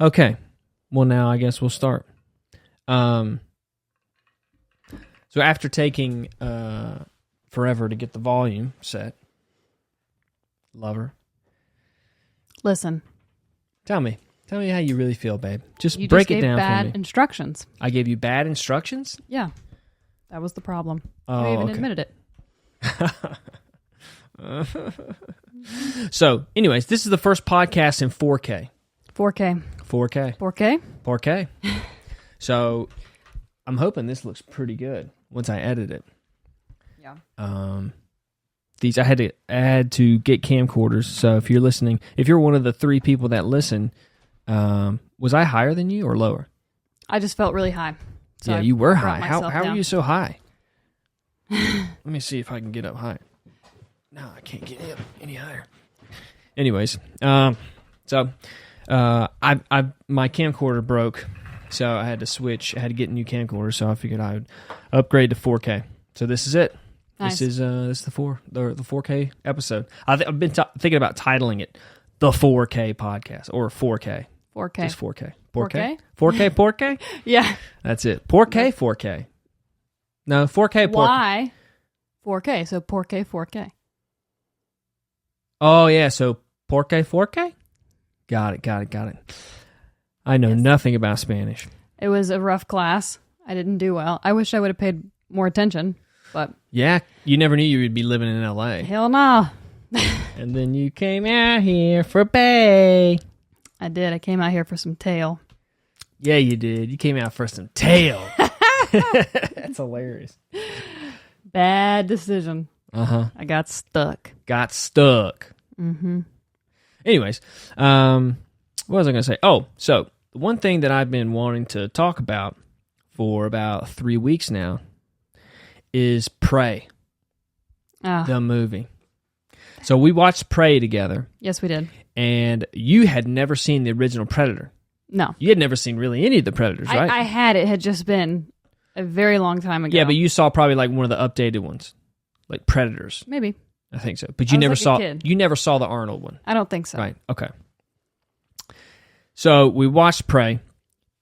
Okay. Well, now I guess we'll start. So after taking forever to get the volume set, lover, listen. tell me how you really feel, babe. Just You break just it gave down for bad me. instructions. I gave you bad instructions? Yeah, that was the problem. Oh, You even okay. admitted it. So, anyways, this is the first podcast in 4K. 4K. 4K. 4K? 4K. So, I'm hoping this looks pretty good once I edit it. Yeah. These I had to get camcorders. So, if you're listening, if you're one of the 3 people that listen, was I higher than you or lower? I just felt really high. So yeah, I you were brought high. How myself are down. you so high? Let me see if I can get up high. No, I can't get up any higher. Anyways, my camcorder broke, so I had to switch. I had to get a new camcorder, so I figured I would upgrade to 4K. So this is it. Nice. This is the 4K episode. I've been thinking about titling it the 4K podcast or 4K. 4K. Just 4K. 4K? 4K? Yeah. That's it. 4K? No, 4K. Why? 4K. So 4K. Oh, yeah. So 4K? Got it. I know nothing about Spanish. It was a rough class. I didn't do well. I wish I would have paid more attention, but... Yeah, you never knew you would be living in L.A. Hell no. And then you came out here for Bay. I did. I came out here for some tail. Yeah, you did. You came out for some tail. That's hilarious. Bad decision. Uh-huh. I got stuck. Mm-hmm. Anyways, what was I going to say? Oh, so the one thing that I've been wanting to talk about for about 3 weeks now is Prey, the movie. So we watched Prey together. Yes, we did. And you had never seen the original Predator. No. You had never seen really any of the Predators, right? I had. It had just been a very long time ago. Yeah, but you saw probably like one of the updated ones, like Predators. Maybe. I think so. But you never saw. kid. You never saw the Arnold one. I don't think so. Right. Okay. So we watched Prey,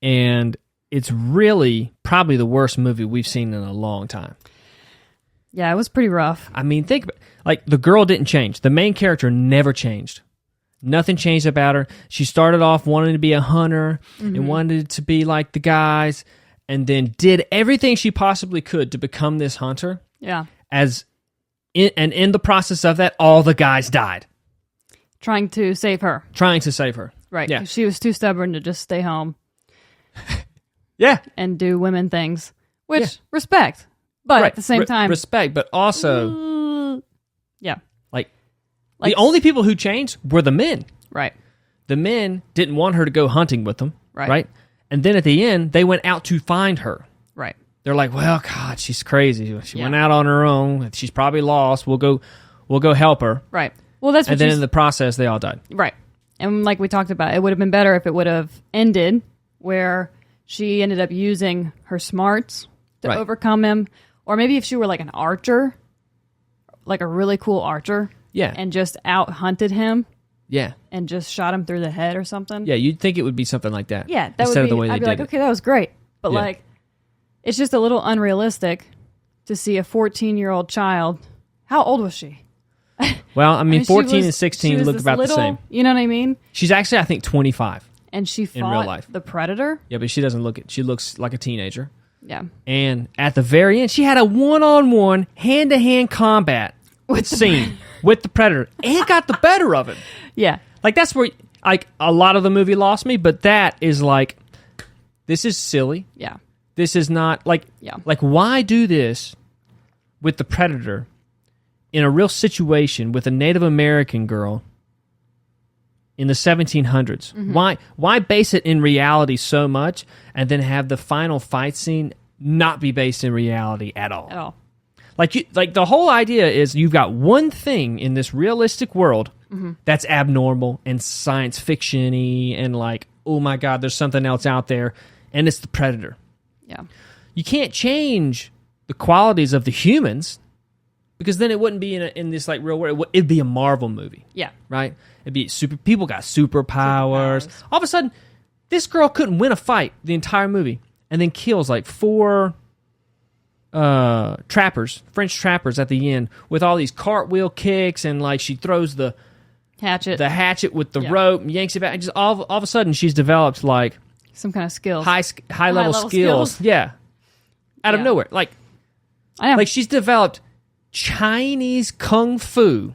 and it's really probably the worst movie we've seen in a long time. Yeah, it was pretty rough. I mean, think about, like, the girl didn't change. The main character never changed. Nothing changed about her. She started off wanting to be a hunter and wanted to be like the guys, and then did everything she possibly could to become this hunter. Yeah. And in the process of that, all the guys died. Trying to save her. Yeah. Right. 'Cause she was too stubborn to just stay home. Yeah. And do women things. Which, respect. But right. at the same time... Respect, but also... yeah. Like, the only people who changed were the men. Right. The men didn't want her to go hunting with them. Right. And then at the end, they went out to find her. Right. They're like, well, God, she's crazy. She went out on her own. She's probably lost. We'll go help her. Right. Well, that's what And then in the process, they all died. Right. And like we talked about, it would have been better if it would have ended where she ended up using her smarts to overcome him. Or maybe if she were like an archer, like a really cool archer. Yeah. And just out-hunted him. Yeah. And just shot him through the head or something. Yeah, you'd think it would be something like that. Yeah, that instead would be, of the way I'd they be did like, it. okay, that was great. But like, it's just a little unrealistic to see a 14-year-old child. How old was she? Well, I mean 14 and she 16 was look this about little, the same. You know what I mean? She's actually, I think, 25. And she fought in real life. the Predator? Yeah, but she doesn't look it. She looks like a teenager. Yeah. And at the very end, she had a one-on-one, hand-to-hand combat scene with the Predator. And got the better of it. Yeah. Like, that's where, like, a lot of the movie lost me, but that is like, this is silly. Yeah. This is not, like, why do this with the Predator in a real situation with a Native American girl in the 1700s? Mm-hmm. Why base it in reality so much and then have the final fight scene not be based in reality at all? At all. Like the whole idea is you've got one thing in this realistic world that's abnormal and science fiction-y and like, oh my God, there's something else out there, and it's the Predator. Yeah. You can't change the qualities of the humans because then it wouldn't be in this like real world. It'd be a Marvel movie. Yeah. Right? It'd be people got superpowers. All of a sudden, This girl couldn't win a fight the entire movie, and then kills like 4 French trappers at the end with all these cartwheel kicks, and like she throws the hatchet with the rope and yanks it back. And just all of a sudden, she's developed like some kind of skills, high level skills. Yeah, out of nowhere. Like she's developed Chinese kung fu,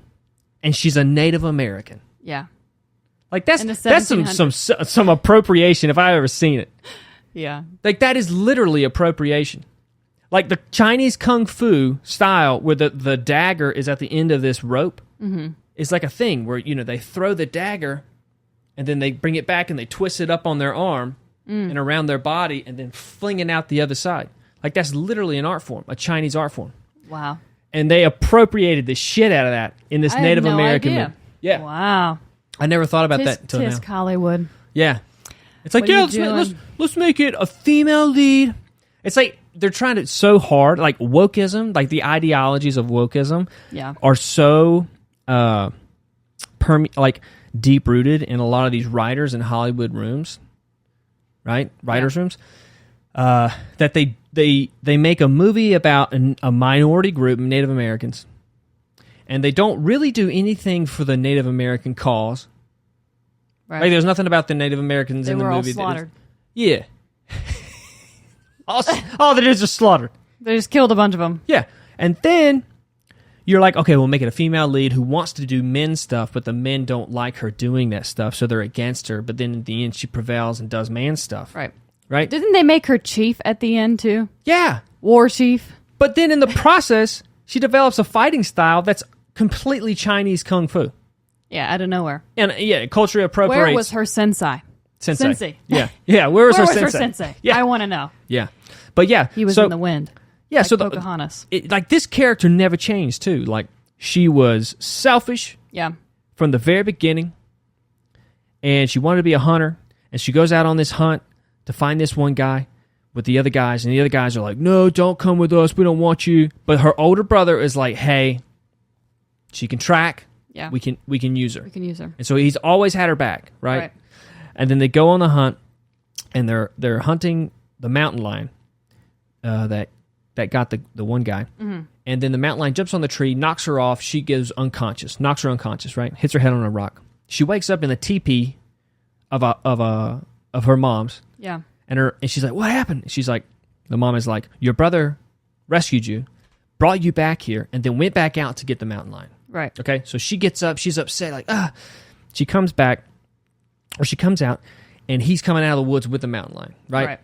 and she's a Native American. Yeah, like that's some appropriation if I've ever seen it. Yeah, like that is literally appropriation. Like the Chinese kung fu style, where the dagger is at the end of this rope, is like a thing where they throw the dagger, and then they bring it back and they twist it up on their arm and around their body, and then fling it out the other side. Like that's literally an art form, a Chinese art form. Wow. And they appropriated the shit out of that in this Native American movie. Yeah. Wow. I never thought about that until now. Hollywood. Yeah. It's like, let's make it a female lead. It's like they're trying to so hard, like wokeism, like the ideologies of wokeism are so deep rooted in a lot of these writers in Hollywood rooms, right? Writers' rooms, that they make a movie about a minority group, Native Americans, and they don't really do anything for the Native American cause. Right. Like there's nothing about the Native Americans in the movie. They were all slaughtered. Yeah. All that is just slaughtered. They just killed a bunch of them. Yeah. And then you're like, okay, we'll make it a female lead who wants to do men's stuff, but the men don't like her doing that stuff, so they're against her. But then in the end, she prevails and does man stuff. Right. Right? Didn't they make her chief at the end, too? Yeah. War chief. But then in the process, she develops a fighting style that's completely Chinese kung fu. Yeah, out of nowhere. And culturally appropriates. Where was her sensei? Sensei. Yeah. Yeah. Where was her sensei? Yeah. I want to know. Yeah. But yeah. He was in the wind. Yeah. Like so Pocahontas. Like this character never changed too. Like she was selfish. Yeah. From the very beginning. And she wanted to be a hunter. And she goes out on this hunt to find this one guy with the other guys. And the other guys are like, no, don't come with us. We don't want you. But her older brother is like, hey, she can track. Yeah. We can use her. We can use her. And so he's always had her back, right? And then they go on the hunt, and they're hunting the mountain lion that got the one guy. Mm-hmm. And then the mountain lion jumps on the tree, knocks her off. She goes unconscious, knocks her unconscious, right? Hits her head on a rock. She wakes up in the teepee of her mom's. Yeah. And she's like, what happened? She's like, the mom is like, your brother rescued you, brought you back here, and then went back out to get the mountain lion. Right. Okay. So she gets up. She's upset. Like, She comes back, or she comes out, and he's coming out of the woods with the mountain lion. Right.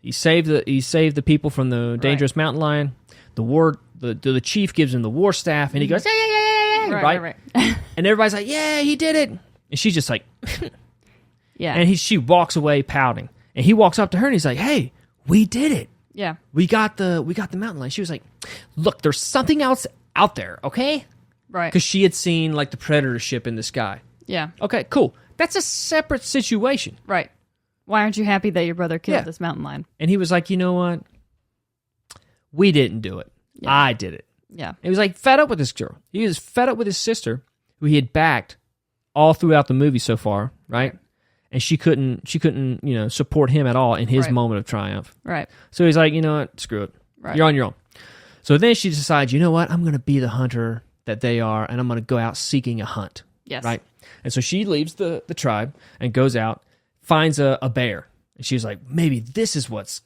He saved the people from the dangerous mountain lion. The chief gives him the war staff, and he goes, yeah. Right. And everybody's like, yeah, he did it. And she's just like, yeah. And she walks away pouting, and he walks up to her, and he's like, hey, we did it. Yeah. We got the mountain lion. She was like, look, there's something else out there. Okay. Right. Because she had seen like the predator ship in the sky. Yeah. Okay, cool. That's a separate situation. Right. Why aren't you happy that your brother killed this mountain lion? And he was like, you know what? We didn't do it. Yeah. I did it. Yeah. And he was like fed up with this girl. He was fed up with his sister, who he had backed all throughout the movie so far, right? And she couldn't, support him at all in his moment of triumph. Right. So he's like, you know what? Screw it. Right. You're on your own. So then she decides, you know what? I'm going to be the hunter that they are, and I'm going to go out seeking a hunt. Yes. Right? And so she leaves the tribe and goes out, finds a bear. And she's like, maybe this is what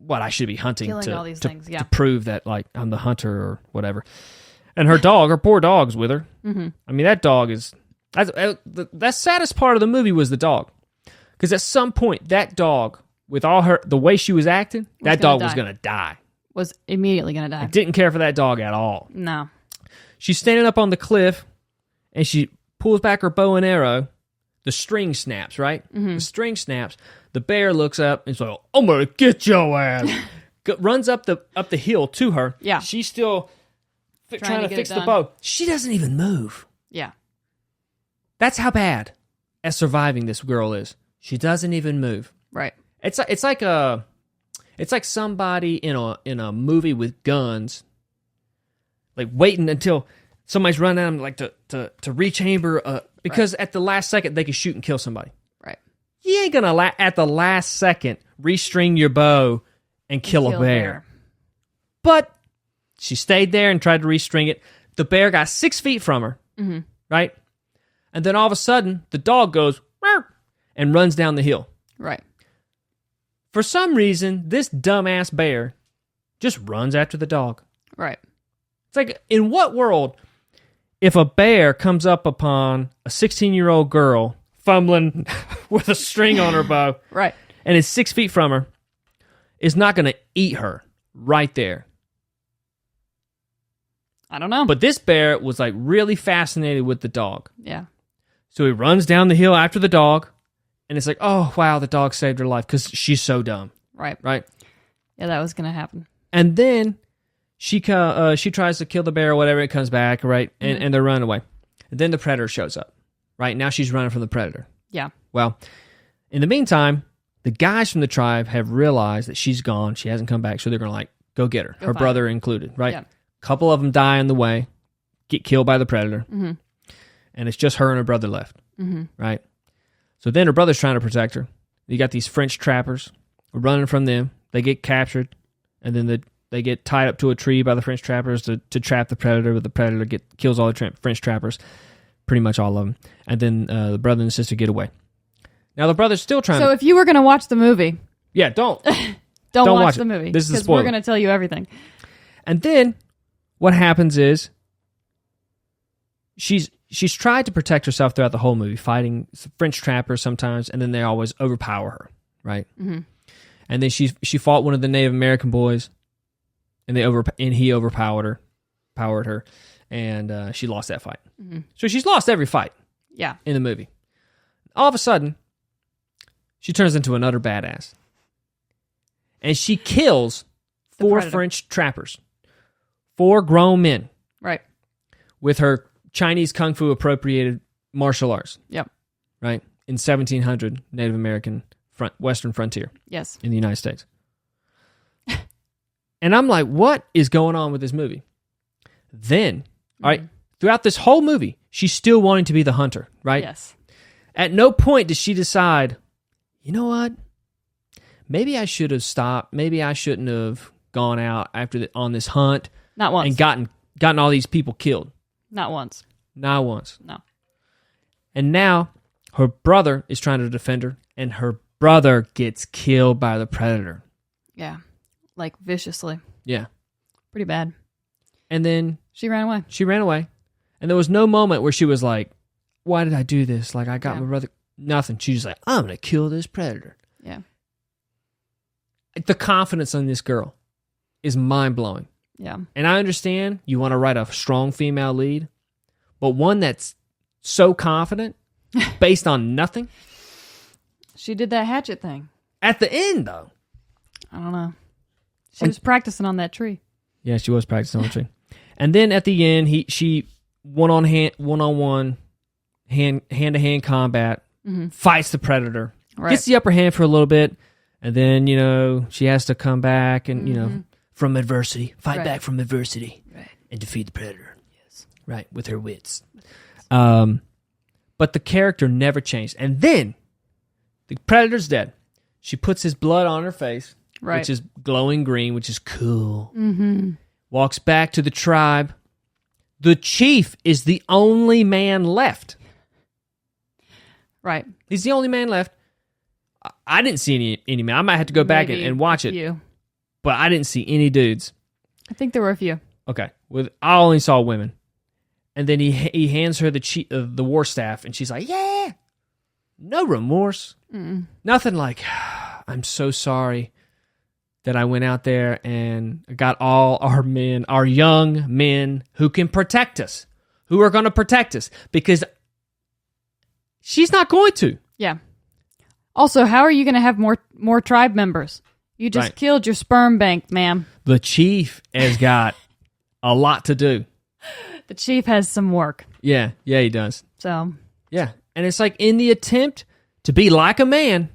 I should be hunting to prove that like I'm the hunter or whatever. And her poor dog's with her. Mm-hmm. I mean, that dog is... the saddest part of the movie was the dog. Because at some point, that dog, with the way she was acting, that dog was going to die. Was immediately going to die. I didn't care for that dog at all. No. She's standing up on the cliff, and she pulls back her bow and arrow. The string snaps, right? Mm-hmm. The string snaps. The bear looks up and is like, I'm going to get your ass. Runs up the hill to her. Yeah. She's still trying to fix the bow. She doesn't even move. Yeah. That's how bad at surviving this girl is. She doesn't even move. Right. It's like somebody in a movie with guns, like waiting until somebody's running at them, like to rechamber, because at the last second they can shoot and kill somebody. Right. You ain't going to, at the last second, restring your bow and kill a bear. But she stayed there and tried to restring it. The bear got 6 feet from her, right? And then all of a sudden, the dog goes, "Meow," and runs down the hill. Right. For some reason, this dumbass bear just runs after the dog. Right. It's like, in what world, if a bear comes up upon a 16-year-old girl fumbling with a string on her bow, right, and is 6 feet from her, is not going to eat her right there? I don't know. But this bear was like really fascinated with the dog. Yeah. So he runs down the hill after the dog, and it's like, oh, wow, the dog saved her life because she's so dumb. Right. Right? Yeah, that was going to happen. And then she tries to kill the bear or whatever. It comes back, right? And they're running away. And then the predator shows up. Right? Now she's running from the predator. Yeah. Well, in the meantime, the guys from the tribe have realized that she's gone. She hasn't come back. So they're going to, like, go get her. Her brother included, right? Yeah. A couple of them die on the way, get killed by the predator. Mm-hmm. And it's just her and her brother left. Mm-hmm. Right? So then her brother's trying to protect her. You got these French trappers running from them. They get captured. And then they get tied up to a tree by the French trappers to trap the predator. But the predator kills all the French trappers. Pretty much all of them. And then the brother and sister get away. Now the brother's still trying So if you were going to watch the movie... Yeah, don't watch the movie. This is a spoiler. We're going to tell you everything. And then what happens is she's tried to protect herself throughout the whole movie, fighting French trappers sometimes, and then they always overpower her, right? Mm-hmm. And then she fought one of the Native American boys, and he overpowered her, and she lost that fight. Mm-hmm. So she's lost every fight. Yeah. In the movie. All of a sudden, she turns into an utter badass, and she kills 4 French trappers, 4 grown men, right, with her Chinese Kung Fu appropriated martial arts. Yep. Right? In 1700 Native American Western frontier. Yes. In the United States. And I'm like, what is going on with this movie? Then, all right, throughout this whole movie, she's still wanting to be the hunter, right? Yes. At no point does she decide, you know what? Maybe I should have stopped. Maybe I shouldn't have gone out on this hunt. Not once. And gotten all these people killed. Not once. Not once. No. And now her brother is trying to defend her, and her brother gets killed by the predator. Yeah. Like viciously. Yeah. Pretty bad. And then she ran away. And there was no moment where she was like, why did I do this? Like, I got my brother. Nothing. She's just like, I'm going to kill this predator. Yeah. The confidence in this girl is mind-blowing. Yeah. And I understand you want to write a strong female lead, but one that's so confident based on nothing. She did that hatchet thing. At the end, though. I don't know. She was practicing on that tree. Yeah, she was practicing on the tree. And then at the end, she one-on-one, hand-to-hand combat, fights the predator, gets the upper hand for a little bit, and then, she has to come back and, from adversity, fight back from adversity, and defeat the predator. Yes. Right, with her wits. But the character never changed. And then, the predator's dead. She puts his blood on her face, which is glowing green, which is cool. Mm-hmm. Walks back to the tribe. The chief is the only man left. Right. He's the only man left. I didn't see any man. I might have to go back and watch it. But I didn't see any dudes. I think there were a few. Okay. I only saw women. And then he hands her the war staff, and she's like, yeah. No remorse. Mm-mm. Nothing like, I'm so sorry that I went out there and got all our men, our young men who can protect us, who are going to protect us, because she's not going to. Yeah. Also, how are you going to have more tribe members? You just killed your sperm bank, ma'am. The chief has got a lot to do. The chief has some work. Yeah, he does. So. Yeah, and it's like in the attempt to be like a man,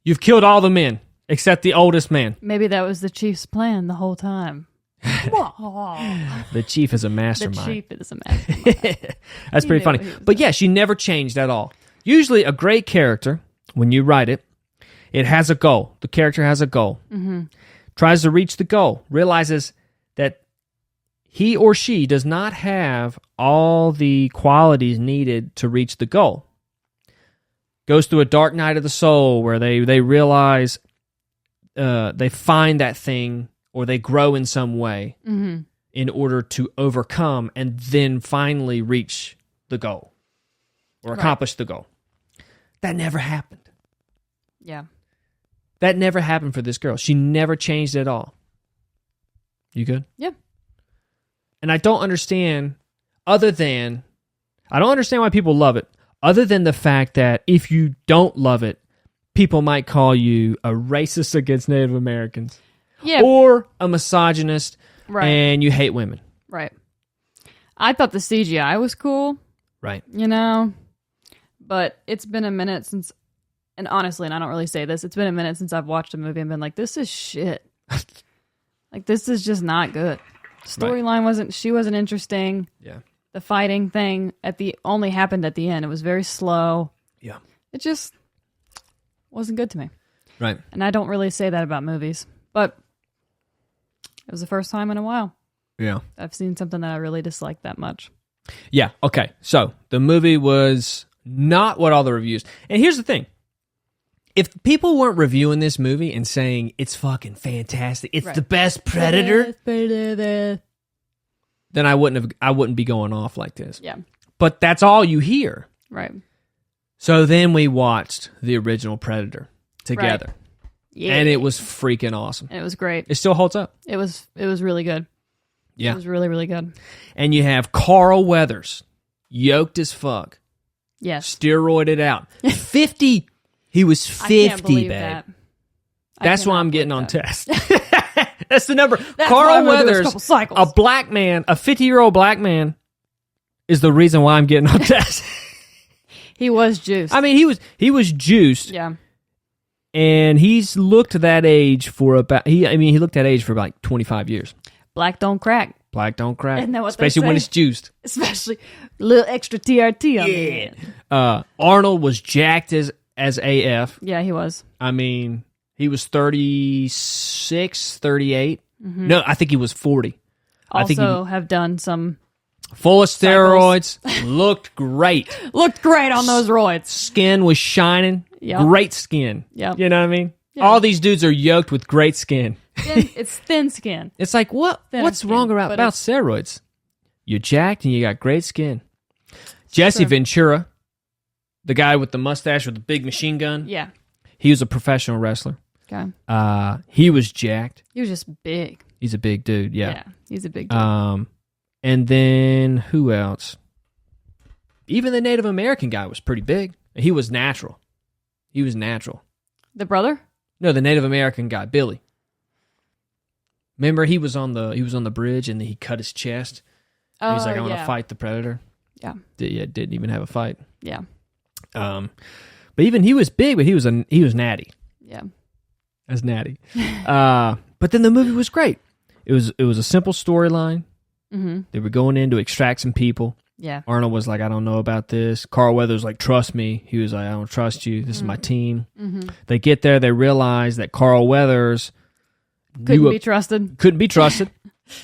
you've killed all the men except the oldest man. Maybe that was the chief's plan the whole time. The chief is a mastermind. The chief is a mastermind. That's pretty funny. But yeah, she never changed at all. Usually a great character, when you write it, it has a goal. The character has a goal. Mm-hmm. Tries to reach the goal. Realizes that he or she does not have all the qualities needed to reach the goal. Goes through a dark night of the soul where they realize they find that thing or they grow in some way in order to overcome and then finally reach the goal or accomplish the goal. That never happened. Yeah. That never happened for this girl. She never changed at all. You good? Yeah. And I don't understand why people love it, other than the fact that if you don't love it, people might call you a racist against Native Americans. Yeah. Or a misogynist, right. And you hate women. Right. I thought the CGI was cool. Right. You know? But it's been a minute since, and honestly, and I don't really say this, it's been a minute since I've watched a movie and been like, this is shit. Like, this is just not good. Storyline wasn't interesting. Yeah. The fighting thing only happened at the end. It was very slow. Yeah. It just wasn't good to me. Right. And I don't really say that about movies, but it was the first time in a while. Yeah. I've seen something that I really disliked that much. Yeah. Okay. So the movie was not what all the reviews. And here's the thing. If people weren't reviewing this movie and saying it's fucking fantastic, it's the best Predator, then I wouldn't be going off like this. Yeah. But that's all you hear. Right. So then we watched the original Predator together. Right. Yeah. And it was freaking awesome. And it was great. It still holds up. It was really good. Yeah. It was really, really good. And you have Carl Weathers, yoked as fuck. Yes. Steroided out. 50. He was 50, I can't believe babe. that. That's why I'm getting on test. That's the number. That's Carl why Weathers, a black man, a 50-year-old black man, is the reason why I'm getting on test. He was juiced. I mean, he was juiced. Yeah. And he's looked that age for about he looked that age for like 25 years. Black don't crack. Black don't crack. Isn't that what especially they say? when it's juiced. Especially a little extra TRT on the end. Arnold was jacked as AF. Yeah, he was. I mean, he was 36, 38. Mm-hmm. No, I think he was 40. Also I think have done some full of steroids. Looked great. Looked great on those roids. Skin was shining. Yep. Great skin. Yep. You know what I mean? Yeah. All these dudes are yoked with great skin. It's thin skin. It's like, what's wrong about steroids? You're jacked and you got great skin. Jesse Ventura, the guy with the mustache with the big machine gun. Yeah. He was a professional wrestler. Okay. He was jacked. He was just big. He's a big dude, yeah. He's a big dude. And then who else? Even the Native American guy was pretty big. He was natural. The brother? No, the Native American guy, Billy. Remember, he was on the bridge and he cut his chest. Oh, he's like, I want to fight the Predator. Yeah. Didn't even have a fight. Yeah. But even he was big, but he was natty. Yeah. As natty. But then the movie was great. It was a simple storyline. Mm-hmm. They were going in to extract some people. Yeah. Arnold was like, I don't know about this. Carl Weathers was like, trust me. He was like, I don't trust you. This is my team. Mm-hmm. They get there. They realize that Carl Weathers couldn't be trusted.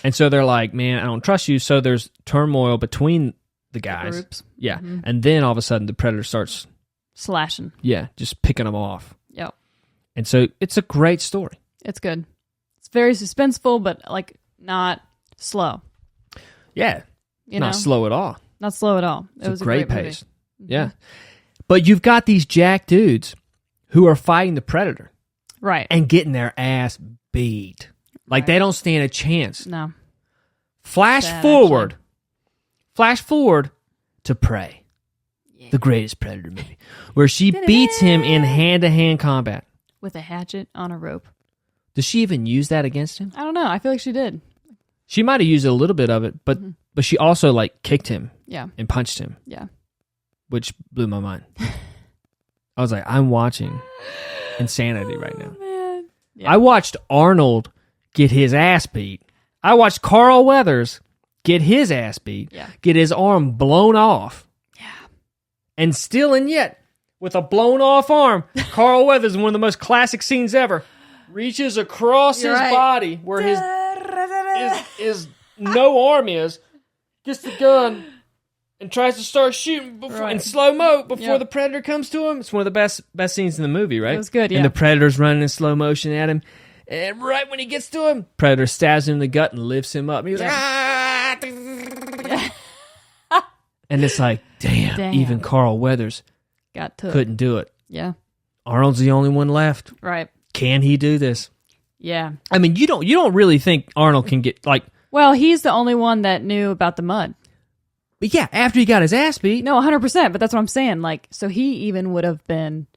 And so they're like, man, I don't trust you. So there's turmoil between the guys. The groups. Yeah. Mm-hmm. And then all of a sudden the Predator starts slashing. Yeah. Just picking them off. Yep. And so it's a great story. It's good. It's very suspenseful, but like not slow. Yeah. Not slow at all. Not slow at all. It was a great pace. Movie. Yeah. But you've got these jack dudes who are fighting the Predator. Right. And getting their ass beat. Like they don't stand a chance. No. Flash forward to Prey. Yeah. The greatest Predator movie. Where she beats him in hand-to-hand combat. With a hatchet on a rope. Does she even use that against him? I don't know. I feel like she did. She might have used a little bit of it, but she also like kicked him. Yeah. And punched him. Yeah. Which blew my mind. I was like, I'm watching insanity right now. Man. Yeah. I watched Arnold get his ass beat. I watched Carl Weathers get his ass beat. Yeah. Get his arm blown off. Yeah. And yet, with a blown off arm. Carl Weathers, in one of the most classic scenes ever, reaches across his body where his no arm is, gets the gun, and tries to start shooting in slow-mo before the Predator comes to him. It's one of the best scenes in the movie, right? It was good, yeah. And the Predator's running in slow motion at him. And right when he gets to him, Predator stabs him in the gut and lifts him up. And he's like, ah! And it's like, damn, even Carl Weathers couldn't do it. Yeah. Arnold's the only one left. Right. Can he do this? Yeah. I mean, you don't really think Arnold can get, like... Well, he's the only one that knew about the mud. But yeah, after he got his ass beat. No, 100%, but that's what I'm saying. Like, so he even would have been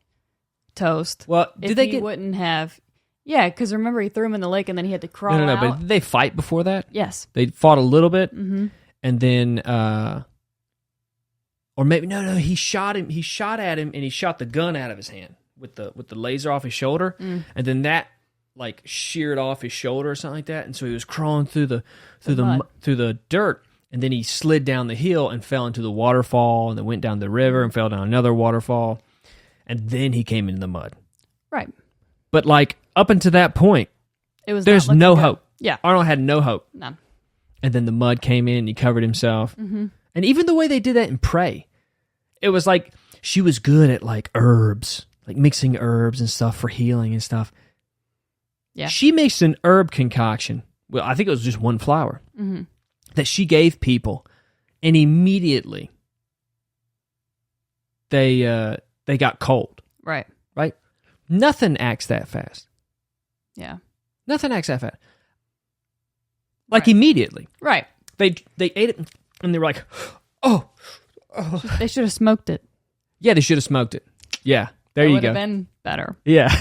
toast. Well, wouldn't have... Yeah, because remember, he threw him in the lake and then he had to crawl out. But did they fight before that? Yes. They fought a little bit, mm-hmm. and then... or maybe, no, he shot him. He shot at him, and he shot the gun out of his hand with the laser off his shoulder, and then that like sheared off his shoulder or something like that, and so he was crawling through the dirt, and then he slid down the hill and fell into the waterfall, and then went down the river and fell down another waterfall, and then he came into the mud. Right. But like up until that point, there's no hope. Yeah, Arnold had no hope. None. And then the mud came in, and he covered himself, and even the way they did that in Prey. It was like she was good at like herbs, like mixing herbs and stuff for healing and stuff. Yeah. She makes an herb concoction. Well, I think it was just one flower that she gave people, and immediately they got cold. Right. Right. Nothing acts that fast. Yeah. Nothing acts that fast. Like immediately. Right. They ate it and they were like, oh. They should have smoked it. Yeah, they should have smoked it. Yeah, there you go. Would have been better. Yeah,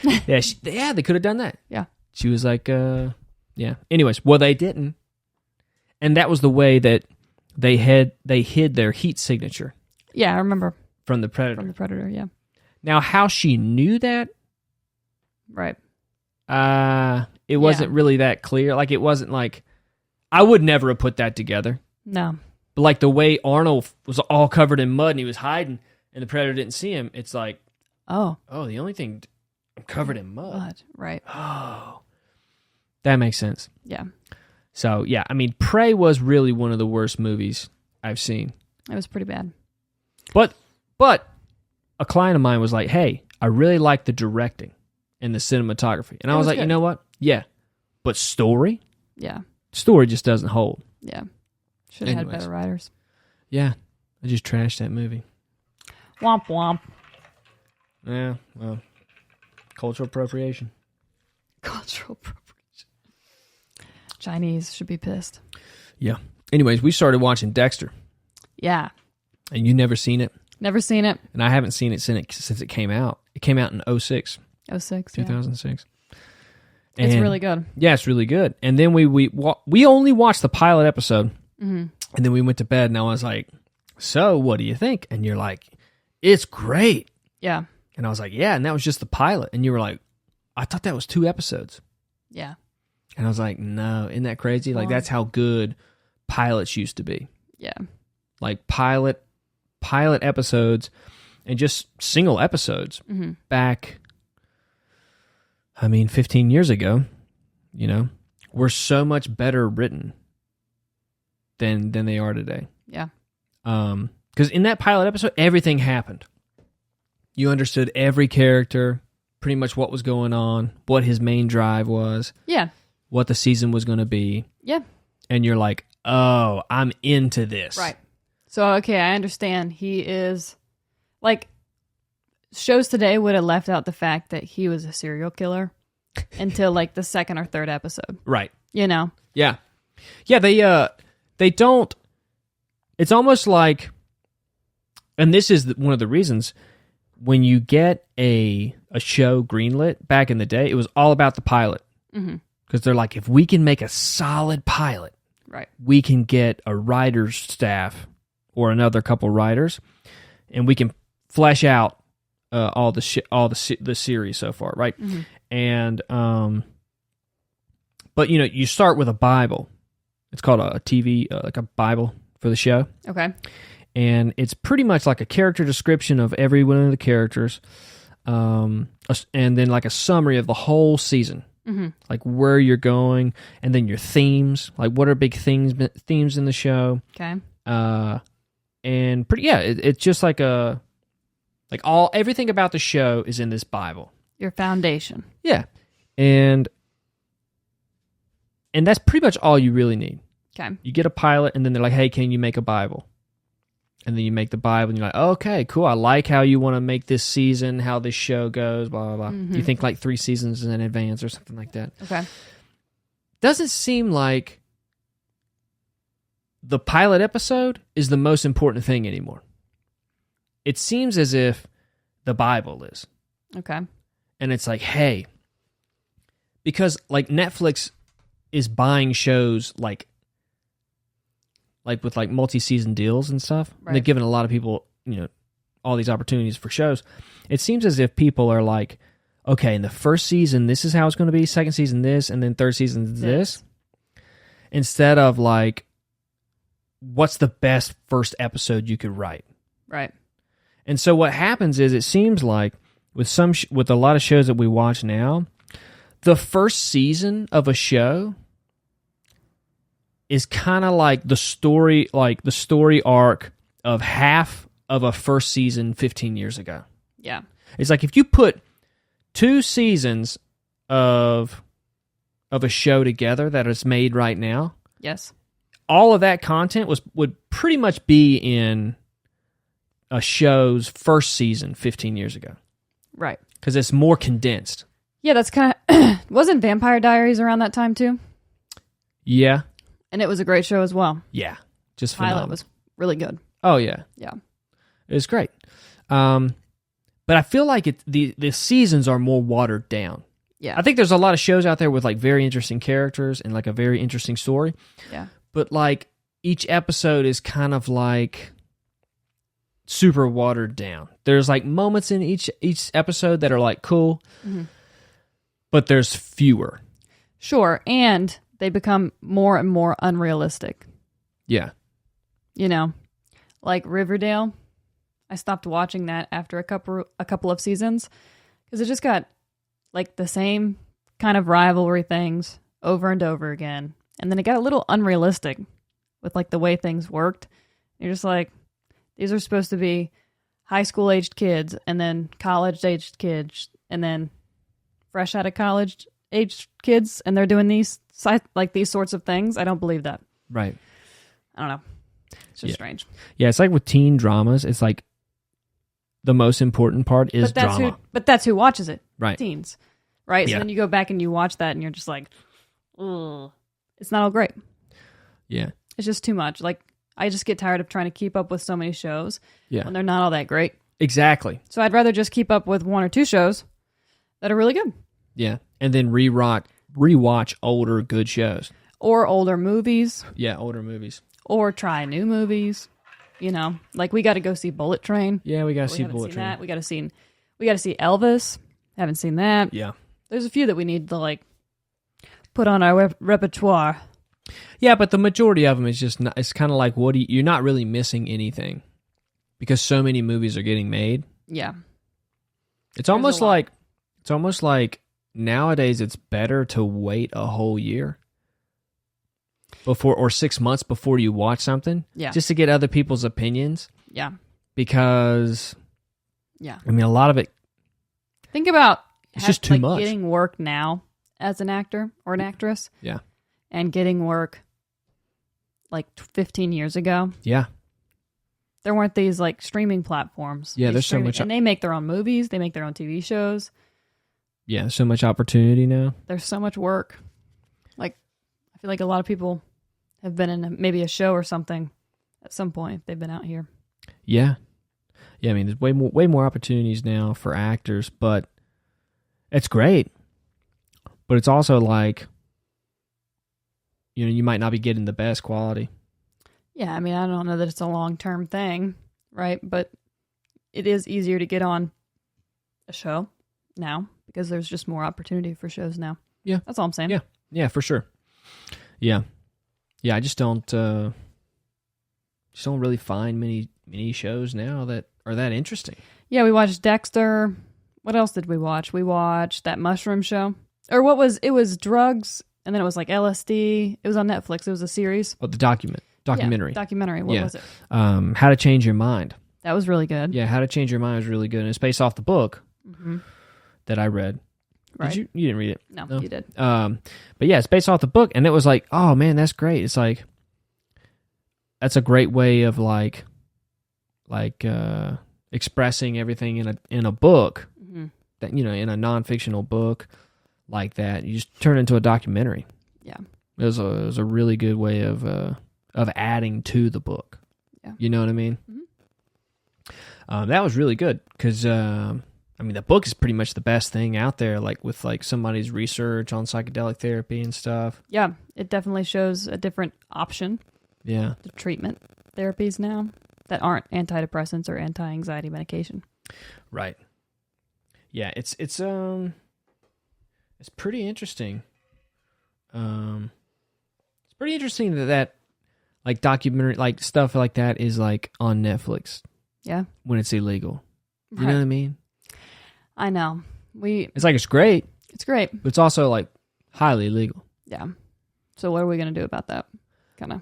they could have done that. Yeah, she was like, yeah. Anyways, well, they didn't, and that was the way that they hid their heat signature. Yeah, I remember from the Predator. From the Predator, yeah. Now, how she knew that, right? It wasn't really that clear. Like, it wasn't like I would never have put that together. No. But like the way Arnold was all covered in mud and he was hiding and the Predator didn't see him, it's like, oh, the only thing, I'm covered in mud. Right. Oh, that makes sense. Yeah. So, yeah, I mean, Prey was really one of the worst movies I've seen. It was pretty bad. But a client of mine was like, hey, I really like the directing and the cinematography. And I was like, good. You know what? Yeah. But story? Yeah. Story just doesn't hold. Yeah. Should have had better writers. Yeah. I just trashed that movie. Womp womp. Yeah, well, cultural appropriation. Cultural appropriation. Chinese should be pissed. Yeah. Anyways, we started watching Dexter. Yeah. And you never seen it? Never seen it. And I haven't seen it since it came out. It came out in 2006. 2006. It's really good. Yeah, it's really good. And then we only watched the pilot episode. Mm-hmm. And then we went to bed, and I was like, so what do you think? And you're like, it's great. Yeah. And I was like, yeah, and that was just the pilot. And you were like, I thought that was 2 episodes. Yeah. And I was like, no, isn't that crazy? Like, that's how good pilots used to be. Yeah. Like, pilot episodes and just single episodes back, 15 years ago, were so much better written than they are today. Yeah. Because in that pilot episode, everything happened. You understood every character, pretty much what was going on, what his main drive was. Yeah. What the season was going to be. Yeah. And you're like, oh, I'm into this. Right. So, okay, I understand. He is, like, shows today would have left out the fact that he was a serial killer until, like, the 2nd or 3rd episode. Right. Yeah. Yeah, they don't, it's almost like, and this is one of the reasons, when you get a show greenlit back in the day, it was all about the pilot. Because they're like, if we can make a solid pilot, right, we can get a writer's staff or another couple writers, and we can flesh out all the series so far, right? And but you start with a Bible. It's called a TV, like a Bible for the show. Okay. and it's pretty much like a character description of every one of the characters, and then like a summary of the whole season, like where you're going, and then your themes, like what are big themes in the show. Okay. And it's just like everything about the show is in this Bible. Your foundation. Yeah, and that's pretty much all you really need. Okay. You get a pilot, and then they're like, "Hey, can you make a Bible?" And then you make the Bible, and you're like, "Okay, cool. I like how you want to make this season, how this show goes, blah blah blah." You think like 3 seasons in advance or something like that. Okay. Doesn't seem like the pilot episode is the most important thing anymore. It seems as if the Bible is. Okay. And it's like, hey, because like Netflix is buying shows like with like multi-season deals and stuff. Right. And they're giving a lot of people, all these opportunities for shows. It seems as if people are like, okay, in the first season, this is how it's going to be. Second season, this, and then third season, this. Instead of like, what's the best first episode you could write? Right. And so what happens is, it seems like with a lot of shows that we watch now, the first season of a show is kind of like the story arc of half of a first season 15 years ago. Yeah. It's like if you put 2 seasons of a show together that is made right now. Yes. All of that content would pretty much be in a show's first season 15 years ago. Right. Because it's more condensed. Yeah, that's kind of... Wasn't Vampire Diaries around that time too? Yeah. And it was a great show as well. Yeah. Just Pilot phenomenal. was really good. Oh, yeah. Yeah. It was great. But I feel like the seasons are more watered down. Yeah. I think there's a lot of shows out there with like very interesting characters and like a very interesting story. Yeah. But like each episode is kind of like super watered down. There's like moments in each episode that are like cool, but there's fewer. Sure, and they become more and more unrealistic. Yeah. Like Riverdale. I stopped watching that after a couple of seasons because it just got like the same kind of rivalry things over and over again. And then it got a little unrealistic with like the way things worked. You're just like, these are supposed to be high school aged kids and then college aged kids and then fresh out of college aged kids, and they're doing these sorts of things. I don't believe that. Right. I don't know. It's just strange. Yeah, it's like with teen dramas, it's like the most important part is drama. But that's who watches it. Right. Teens. Right? Yeah. So then you go back and you watch that and you're just like, ugh. It's not all great. Yeah. It's just too much. Like, I just get tired of trying to keep up with so many shows when they're not all that great. Exactly. So I'd rather just keep up with 1 or 2 shows that are really good. Yeah. And then rewatch older good shows. Or older movies. Yeah, older movies. Or try new movies. Like we got to go see Bullet Train. Yeah, we got to see Bullet Train. We got to see Elvis. Haven't seen that. Yeah. There's a few that we need to like put on our repertoire. Yeah, but the majority of them is just not, it's kind of like you're not really missing anything because so many movies are getting made. Yeah. It's almost like nowadays it's better to wait a whole year or 6 months before you watch something. Yeah. Just to get other people's opinions. Yeah. Because yeah. I mean, a lot of it. Think about it's just too much. Getting work now as an actor or an actress. Yeah. And getting work like 15 years ago. Yeah. There weren't these like streaming platforms. Yeah, there's so much. And they make their own movies. They make their own TV shows. Yeah, so much opportunity now. There's so much work. Like, I feel like a lot of people have been in maybe a show or something at some point. They've been out here. Yeah. Yeah, I mean, there's way more opportunities now for actors, but it's great. But it's also like, you might not be getting the best quality. Yeah, I mean, I don't know that it's a long-term thing, right? But it is easier to get on a show now because there's just more opportunity for shows now. Yeah. That's all I'm saying. Yeah. Yeah, for sure. Yeah. Yeah, I just don't Just don't really find many shows now that are that interesting. Yeah, we watched Dexter. What else did we watch? We watched that mushroom show. Or it was drugs, and then it was like LSD. It was on Netflix. It was a series. Oh, the documentary. Yeah, documentary. What was it? How to Change Your Mind. That was really good. Yeah, How to Change Your Mind was really good. And it's based off the book that I read. Right. You didn't read it? No, you did. But yeah, it's based off the book, and it was like, oh man, that's great. It's like, that's a great way of like expressing everything in a book that, you know, in a non-fictional book like that. You just turn it into a documentary. Yeah. It was a really good way of adding to the book. Yeah. You know what I mean? That was really good because, I mean, the book is pretty much the best thing out there, like with like somebody's research on psychedelic therapy and stuff. Yeah, it definitely shows a different option. Yeah. The treatment therapies now that aren't antidepressants or anti-anxiety medication. Right. Yeah, it's pretty interesting. It's pretty interesting that like documentary, like stuff like that is like on Netflix. Yeah. When it's illegal. You know what I mean? I know. It's like, it's great. It's great. But it's also like highly illegal. Yeah. So what are we going to do about that? Kind of.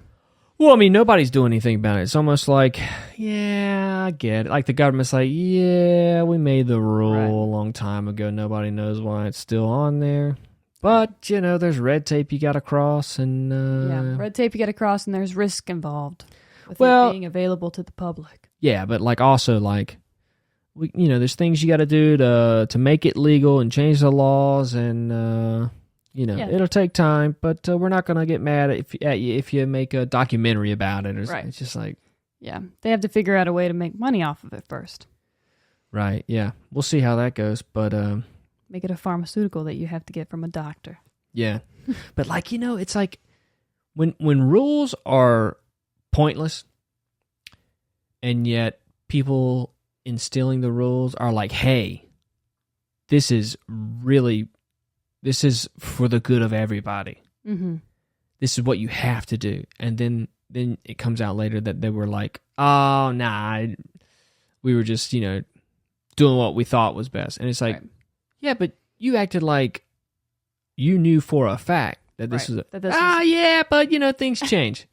Well, I mean, nobody's doing anything about it. It's almost like, yeah, I get it. Like the government's like, yeah, we made the rule a long time ago. Nobody knows why it's still on there. But, you know, there's red tape you got to cross. And yeah, red tape you got to cross, and there's risk involved with it being available to the public. Yeah, but like also like, you know, there's things you got to do to make it legal and change the laws, and you know, it'll take time. But we're not gonna get mad at you if you make a documentary about it. It's just like, yeah, they have to figure out a way to make money off of it first. Right. Yeah, we'll see how that goes. But make it a pharmaceutical that you have to get from a doctor. Yeah, but like, you know, it's like when rules are pointless, and yet people instilling the rules are like, hey, this is for the good of everybody. Mm-hmm. This is what you have to do. And then it comes out later that they were like, oh, nah, we were just, you know, doing what we thought was best. And it's like, yeah, but you acted like you knew for a fact that this was yeah, but, you know, things change.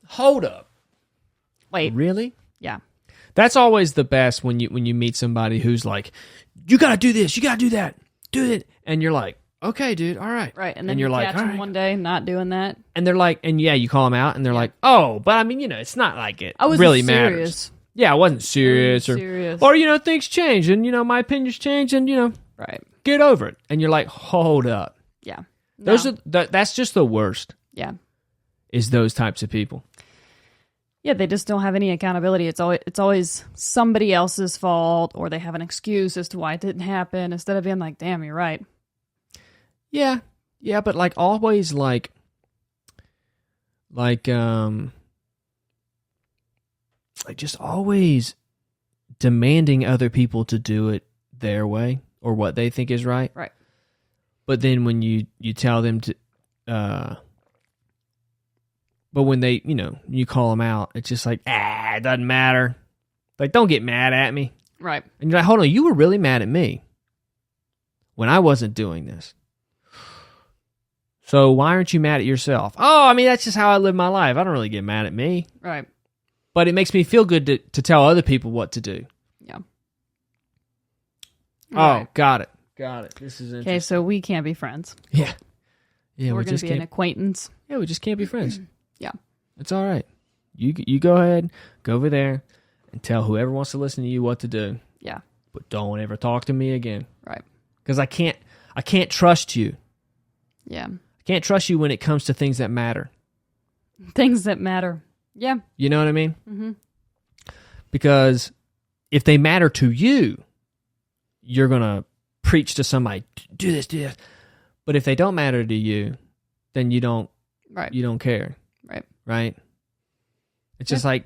Hold up. Wait. Really? Yeah. That's always the best when you meet somebody who's like, you got to do this, you got to do that, do it. And you're like, okay, dude, all right. Right. And then you're like, catch them one day not doing that. And they're like, and yeah, you call them out and they're like, oh, but I mean, you know, it's not like it I wasn't really serious. Matters. Yeah, I wasn't serious. Or, you know, things change and, you know, my opinions change and, you know, get over it. And you're like, hold up. Yeah. No. That's just the worst. Yeah. Is those types of people. Yeah, they just don't have any accountability. It's always somebody else's fault, or they have an excuse as to why it didn't happen, instead of being like, damn, you're right. Yeah. Yeah, but like always like just always demanding other people to do it their way or what they think is right. Right. But then when you tell them to but when they, you know, you call them out, it's just like, it doesn't matter. Like, don't get mad at me. Right. And you're like, hold on, you were really mad at me when I wasn't doing this. So why aren't you mad at yourself? Oh, I mean, that's just how I live my life. I don't really get mad at me. Right. But it makes me feel good to tell other people what to do. Yeah. Oh, got it. This is interesting. Okay, so we can't be friends. Yeah. Yeah, we're going to be an acquaintance. Yeah, we just can't be friends. Yeah. It's all right. You go ahead, go over there, and tell whoever wants to listen to you what to do. Yeah. But don't ever talk to me again. Right. Because I can't trust you. Yeah. I can't trust you when it comes to things that matter. Things that matter. Yeah. You know what I mean? Mm-hmm. Because if they matter to you, you're going to preach to somebody, do this. But if they don't matter to you, then you don't care. Right? It's just like,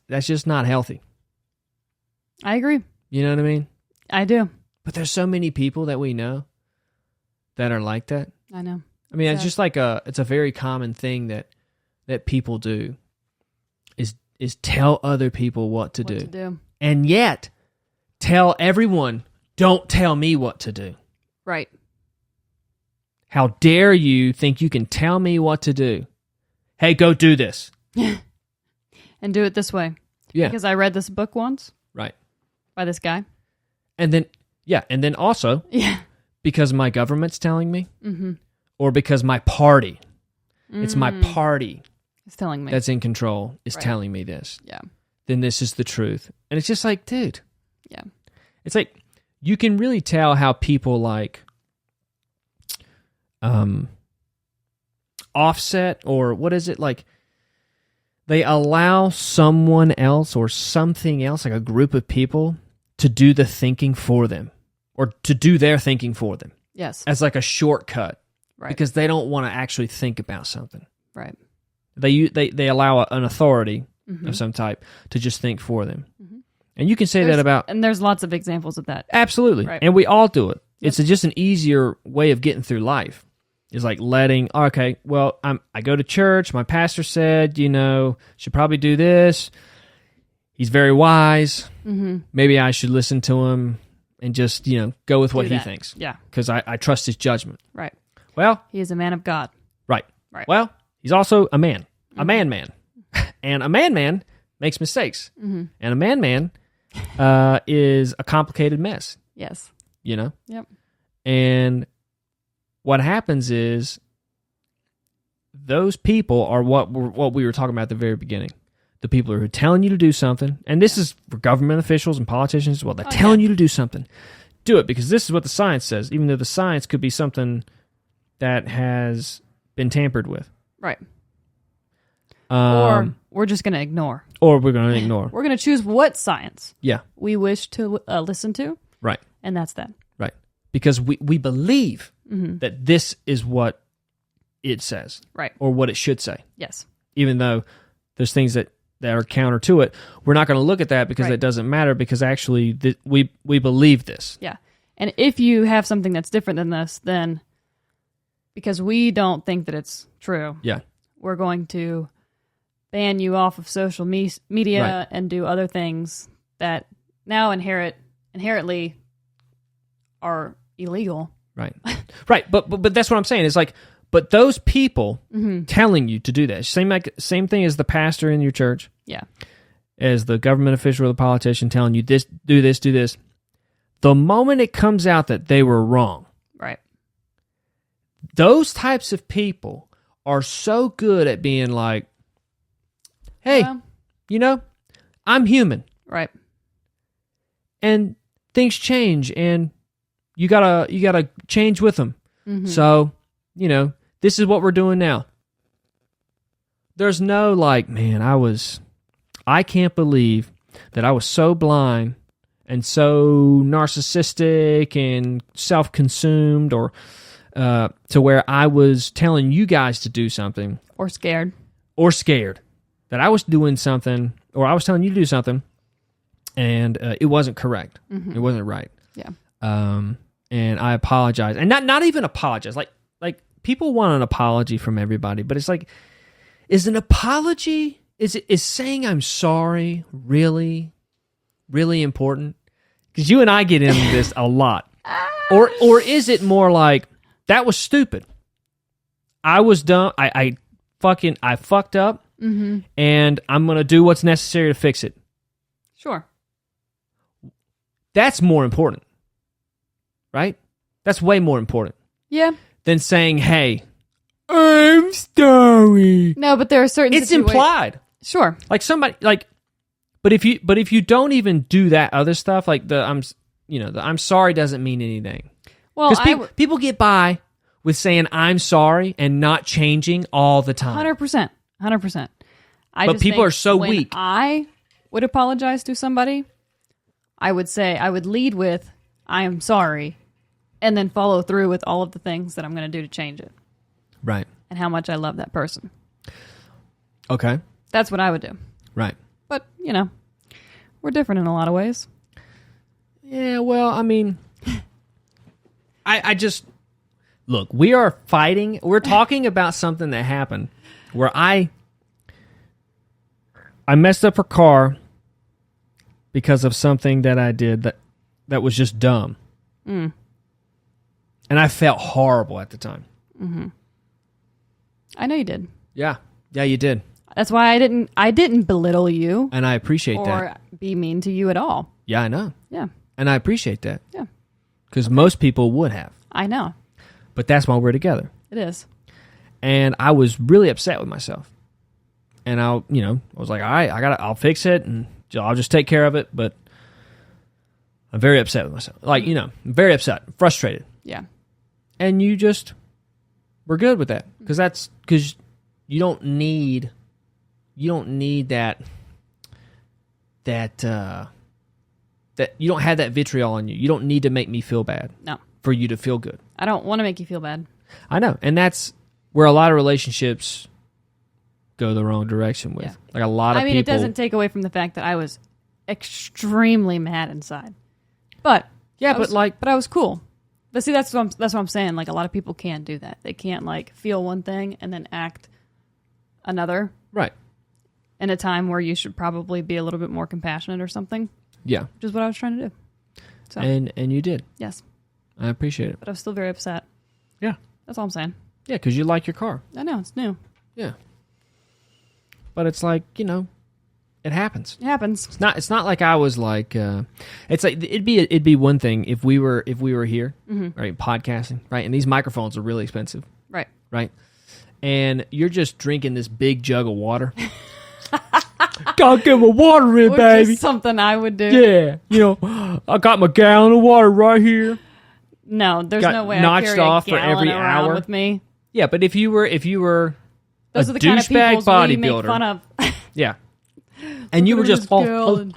that's just not healthy. I agree. You know what I mean? I do. But there's so many people that we know that are like that. I know. I mean, it's just like it's a very common thing that that people do is tell other people what to do. And yet tell everyone, don't tell me what to do. Right. How dare you think you can tell me what to do? Hey, go do this. And do it this way. Yeah. Because I read this book once. Right. By this guy. And then also, because my government's telling me, or because my party, it's my party it's telling me that's in control, is telling me this. Yeah. Then this is the truth. And it's just like, dude. Yeah. It's like, you can really tell how people like offset, or what is it, like they allow someone else or something else, like a group of people, to do the thinking for them, or to do their thinking for them. Yes. As like a shortcut. Right. Because they don't want to actually think about something. Right. They allow an authority of some type to just think for them. And you can say that about... And there's lots of examples of that. Absolutely. Right. And we all do it. Yep. It's just an easier way of getting through life. It's like letting, okay, well, I go to church. My pastor said, should probably do this. He's very wise. Maybe I should listen to him and just, go with what he thinks. Yeah. Because I trust his judgment. Right. Well... He is a man of God. Right. Well, he's also a man. A man. And a man makes mistakes. And a man is a complicated mess. Yes. Yep. And what happens is those people are what we were talking about at the very beginning. The people who are telling you to do something, and this is for government officials and politicians as well. They're telling you to do something. Do it, because this is what the science says, even though the science could be something that has been tampered with. Right. Or we're just going to ignore. Or we're going to ignore. We're going to choose what science we wish to listen to. Right. And that's that. Right. Because we believe that this is what it says. Right. Or what it should say. Yes. Even though there's things that are counter to it, we're not going to look at that because it doesn't matter, because actually we believe this. Yeah. And if you have something that's different than this, then because we don't think that it's true, we're going to ban you off of social media and do other things that now inherently are illegal. Right. Right. But that's what I'm saying. It's like, but those people telling you to do that, same thing as the pastor in your church. Yeah. As the government official or the politician telling you this, do this, do this. The moment it comes out that they were wrong. Right. Those types of people are so good at being like, hey, I'm human. Right. And things change, and you gotta change with them. So, this is what we're doing now. There's no like, man, I can't believe that I was so blind and so narcissistic and self-consumed, or to where I was telling you guys to do something. Or scared. That I was doing something, or I was telling you to do something, and it wasn't correct. It wasn't right. Yeah. And I apologize. And not even apologize. Like people want an apology from everybody, but it's like, is an apology, is saying I'm sorry really, really important? Because you and I get into this a lot. Or is it more like, that was stupid. I was dumb. I fucked up, and I'm going to do what's necessary to fix it. Sure. That's more important. Right? That's way more important. Yeah. Than saying, hey, I'm sorry. No, but there are certain It's implied. Sure. Like somebody, like, but if you don't even do that other stuff, like the I'm sorry doesn't mean anything. Well, because people get by with saying I'm sorry and not changing all the time. 100%. But people are so weak. I would apologize to somebody, I would lead with, I am sorry, and then follow through with all of the things that I'm going to do to change it. Right. And how much I love that person. Okay. That's what I would do. Right. But, we're different in a lot of ways. Yeah, well, I mean, I just, look, we are fighting, we're talking about something that happened where I I messed up her car because of something that I did that was just dumb. And I felt horrible at the time. Mm-hmm. I know you did. Yeah. Yeah, you did. That's why I didn't belittle you. And I appreciate that. Or be mean to you at all. Yeah, I know. Yeah. And I appreciate that. Yeah. Because most people would have. I know. But that's why we're together. It is. And I was really upset with myself. And I was like, all right, I'll fix it and I'll just take care of it. But I'm very upset with myself. Like, very upset, frustrated. Yeah. And you just were good with that. Because you don't need that you don't have that vitriol on you. You don't need to make me feel bad. No. For you to feel good. I don't want to make you feel bad. I know. And that's where a lot of relationships go the wrong direction with. Yeah. Like a lot of people. It doesn't take away from the fact that I was extremely mad inside. But yeah, but I was cool. But see, that's what I'm saying. Like a lot of people can't do that. They can't like feel one thing and then act another. Right. In a time where you should probably be a little bit more compassionate or something. Yeah. Which is what I was trying to do. So. And you did. Yes. I appreciate it. But I was still very upset. Yeah. That's all I'm saying. Yeah, because you like your car. I know, it's new. Yeah. But it's like, it happens. It happens. It's not like I was like it's like it'd be one thing if we were here, right, podcasting, right? And these microphones are really expensive. Right. Right? And you're just drinking this big jug of water. Gotta get my water in, baby. Which is something I would do. Yeah. I got my gallon of water right here. No, there's no way notched I carry off a gallon for every around hour with me. Yeah, but if you were those a are the kind of douchebag we make bodybuilder, fun of. yeah, and you were just and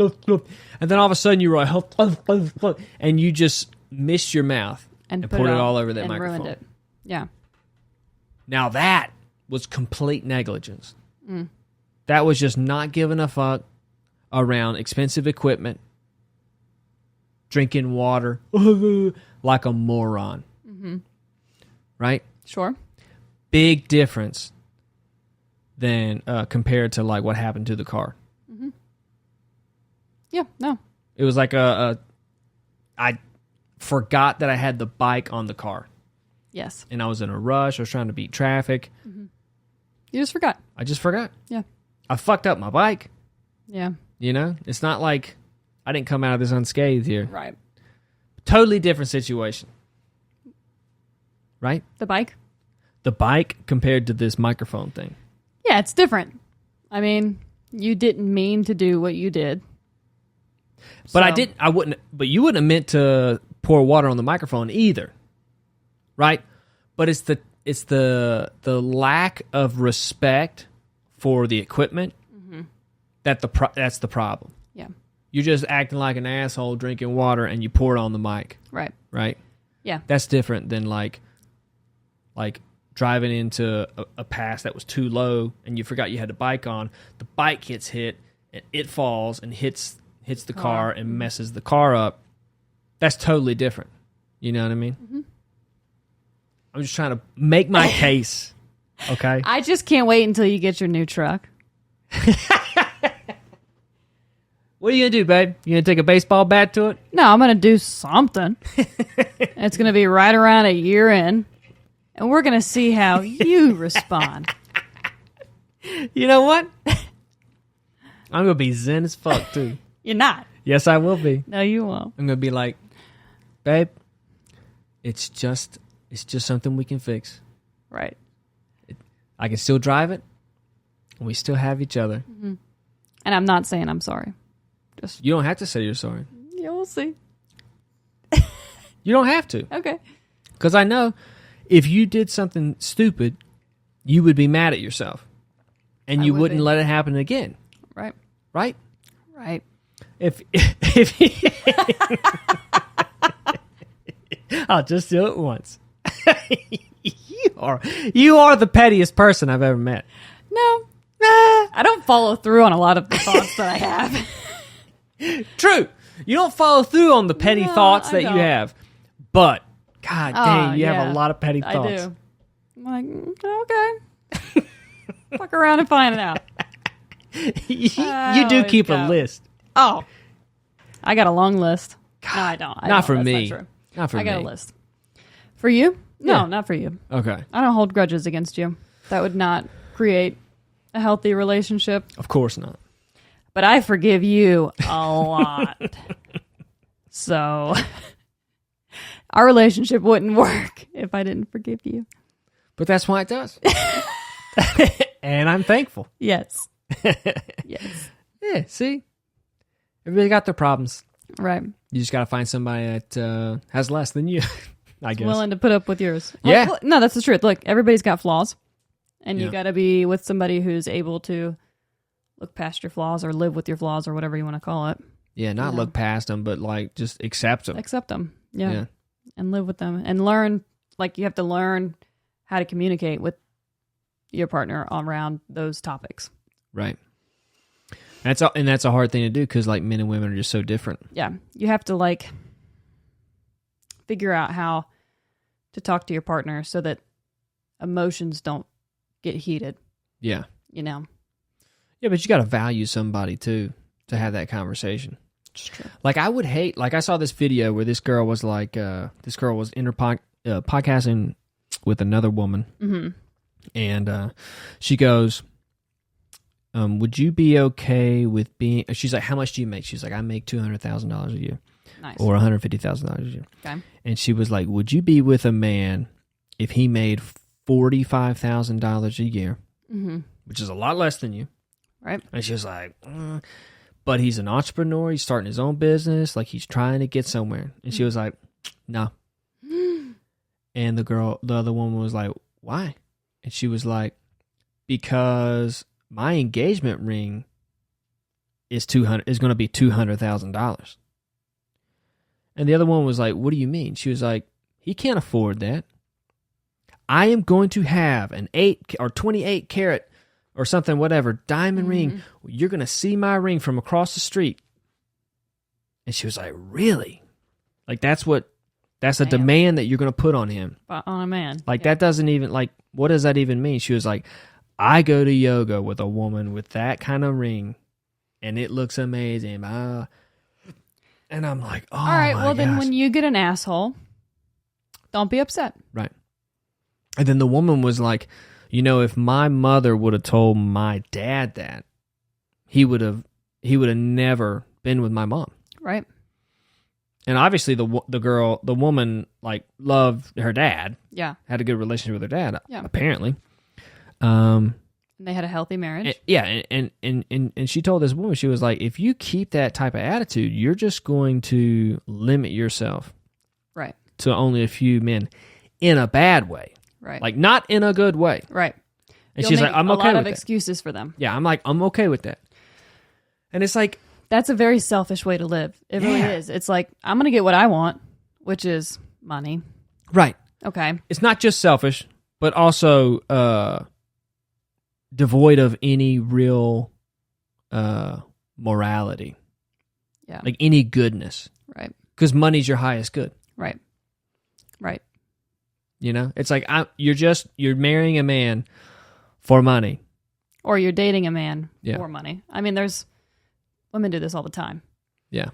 then all of a sudden you were like, and you just missed your mouth and poured it all over that and microphone. Ruined it. Yeah. Now that was complete negligence. That was just not giving a fuck around expensive equipment, drinking water like a moron. Right? Sure. Big difference than compared to like what happened to the car. Yeah, no. It was like I forgot that I had the bike on the car. Yes. And I was in a rush. I was trying to beat traffic. You just forgot. I just forgot. Yeah. I fucked up my bike. Yeah. It's not like I didn't come out of this unscathed here. Right. Totally different situation. Right? The bike? The bike compared to this microphone thing. Yeah, it's different. I mean, you didn't mean to do what you did. But but you wouldn't have meant to pour water on the microphone either. Right? But it's the lack of respect for the equipment that's the problem. Yeah. You're just acting like an asshole drinking water and you pour it on the mic. Right. Right? Yeah. That's different than like driving into a pass that was too low and you forgot you had the bike on. The bike gets hit and it falls and hits the car and messes the car up. That's totally different. You know what I mean? I'm just trying to make my case. Okay? I just can't wait until you get your new truck. What are you going to do, babe? You going to take a baseball bat to it? No, I'm going to do something. It's going to be right around a year in. And we're going to see how you respond. You know what? I'm going to be zen as fuck, too. You're not. Yes, I will be. No, you won't. I'm going to be like, babe, it's just something we can fix. Right. I can still drive it, and we still have each other. And I'm not saying I'm sorry. You don't have to say you're sorry. Yeah, we'll see. You don't have to. Okay. Because I know if you did something stupid, you would be mad at yourself. And you wouldn't let it happen again. Right. Right? Right. If I'll just do it once. You are the pettiest person I've ever met. No. I don't follow through on a lot of the thoughts that I have. True. You don't follow through on the petty thoughts that you have. But, God dang, you have a lot of petty thoughts. I do. I'm like, okay. Fuck around and find it out. You do keep a list. Oh, I got a long list. No, I don't. Not for That's me. Not true. Not for me. I got a list. For you? No, Yeah. not for you. Okay. I don't hold grudges against you. That would not create a healthy relationship. Of course not. But I forgive you a lot. So our relationship wouldn't work if I didn't forgive you. But that's why it does. And I'm thankful. Yes. Yes. Yeah, see? Everybody got their problems. Right. You just got to find somebody that has less than you, I guess. Willing to put up with yours. Yeah. Well, no, that's the truth. Look, everybody's got flaws. And you Yeah. got to be with somebody who's able to look past your flaws or live with your flaws or whatever you want to call it. Yeah, not look past them, but like just accept them. Accept them. Yeah. And live with them. And learn, like you have to learn how to communicate with your partner around those topics. Right. That's a hard thing to do because like men and women are just so different. Yeah. You have to like figure out how to talk to your partner so that emotions don't get heated. Yeah. You know? Yeah, but you got to value somebody too to have that conversation. It's true. Like I would hate, like I saw this video where this girl was like, podcasting with another woman. Mm-hmm. And she goes, would you be okay with being, she's like, how much do you make? She's like, I make $200,000 a year. Nice. Or $150,000 a year. Okay. And she was like, would you be with a man if he made $45,000 a year, Mm-hmm. which is a lot less than you? Right. And she was like, but he's an entrepreneur. He's starting his own business. Like he's trying to get somewhere. And she was like, no. And the other woman was like, why? And she was like, because my engagement ring is going to be $200,000. And the other one was like, what do you mean? She was like, he can't afford that. I am going to have an 8 or 28 carat or something, whatever, diamond ring. You're going to see my ring from across the street. And she was like, really? Like that's a demand that you're going to put on him. On a man. Like that doesn't even, like, what does that even mean? She was like, I go to yoga with a woman with that kind of ring and it looks amazing. And I'm like, oh, all right, well, gosh. then when you get an asshole, don't be upset. Right. And then the woman was like, you know, if my mother would have told my dad that, he would have never been with my mom. Right. And obviously the woman, like, loved her dad. Yeah. Had a good relationship with her dad, Yeah. apparently. And they had a healthy marriage. And she told this woman, she was like, if you keep that type of attitude, you're just going to limit yourself. Right. To only a few men in a bad way. Right. Like, not in a good way. Right. And she's like, I'm okay with that. A lot of excuses for them. Yeah, I'm like, I'm okay with that. And it's like, that's a very selfish way to live. It really is. It's like, I'm going to get what I want, which is money. right. Okay. It's not just selfish, but also devoid of any real morality. Yeah. Like any goodness. Right. Because money's your highest good. Right. Right. You know? It's like you're marrying a man for money. Or you're dating a man Yeah. for money. I mean, women do this all the time. Yeah.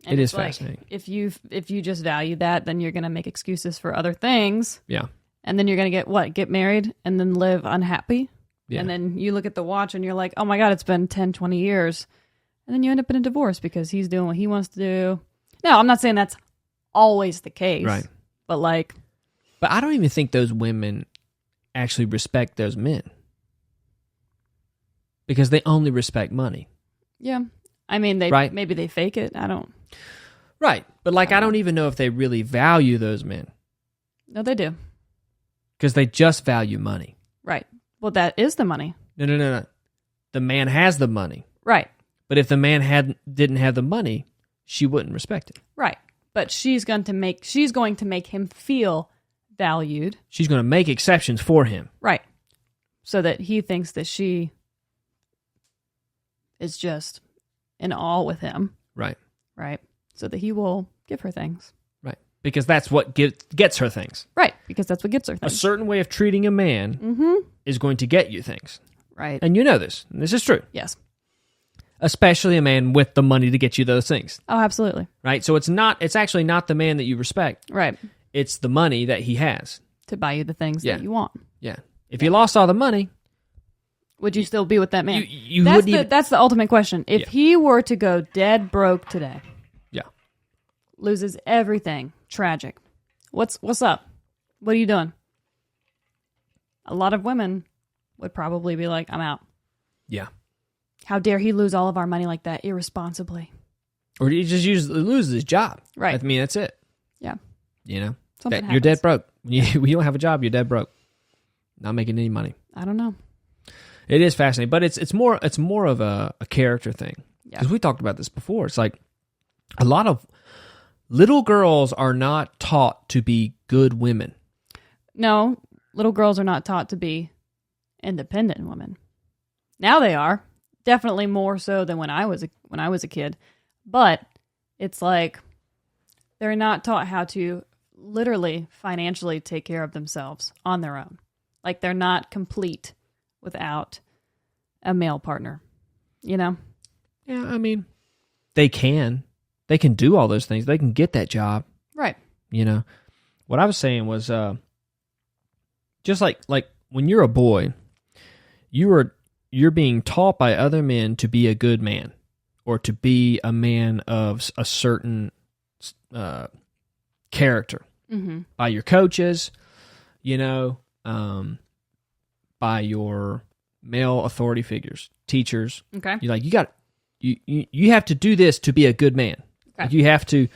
And it is like, fascinating. If you just value that, then you're going to make excuses for other things. Yeah. And then you're going to get married and then live unhappy. Yeah. And then you look at the watch and you're like, oh my God, it's been 10, 20 years. And then you end up in a divorce because he's doing what he wants to do. No, I'm not saying that's always the case. Right. But like. But I don't even think those women actually respect those men. Because they only respect money. Yeah. I mean, maybe they fake it. I don't. Right. But like, I don't even know if they really value those men. No, they do. Because they just value money. Right. Well, that is the money. No. The man has the money. Right. But if the man didn't have the money, she wouldn't respect it. Right. But she's going to make him feel valued. She's going to make exceptions for him. Right. So that he thinks that she is just in awe with him. Right. Right. So that he will give her things. Right. Because that's what gets her things. Right. Because that's what gets her A things. certain way of treating a man is going to get you things. Right. And you know this. And this is true. Yes. Especially a man with the money to get you those things. Oh, absolutely. Right? So it's actually not the man that you respect. Right. It's the money that he has. To buy you the things that you want. Yeah. If you lost all the money, would you still be with that man? That's the ultimate question. If he were to go dead broke today, loses everything, tragic. What's up? What are you doing? A lot of women would probably be like, I'm out. Yeah. How dare he lose all of our money like that irresponsibly? Or he just loses his job. Right. I mean, that's it. Yeah. You know? Something You're dead broke. You don't have a job, you're dead broke. Not making any money. I don't know. It is fascinating, but it's more of a character thing. Because we talked about this before. It's like a lot of little girls are not taught to be good women. No, little girls are not taught to be independent women. Now they are. Definitely more so than when I was a kid. But it's like they're not taught how to literally financially take care of themselves on their own. Like they're not complete without a male partner, you know? Yeah, I mean, they can do all those things. They can get that job. Right. You know, what I was saying was just like when you're a boy, you're being taught by other men to be a good man or to be a man of a certain character by your coaches, you know, by your male authority figures, teachers. Okay. You're like, you have to do this to be a good man. Okay. Like you have to,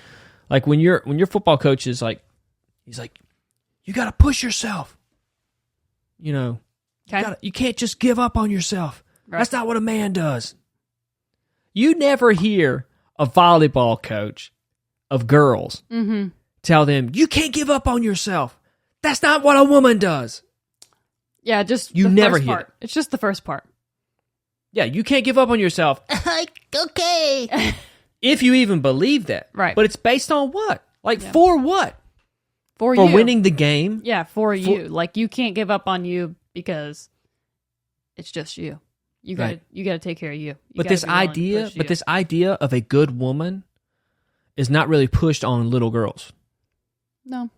like when your football coach is like, he's like, you got to push yourself. You know, you can't just give up on yourself. Right. That's not what a man does. You never hear a volleyball coach of girls tell them, you can't give up on yourself. That's not what a woman does. Yeah, just you the never first hear part. It's just the first part. Yeah, you can't give up on yourself. Okay. If you even believe that. Right. But it's based on what? Like for what? For you. For winning the game? Yeah, for you. Like you can't give up on you because it's just you. You got to take care of you. But this idea of a good woman is not really pushed on little girls. No.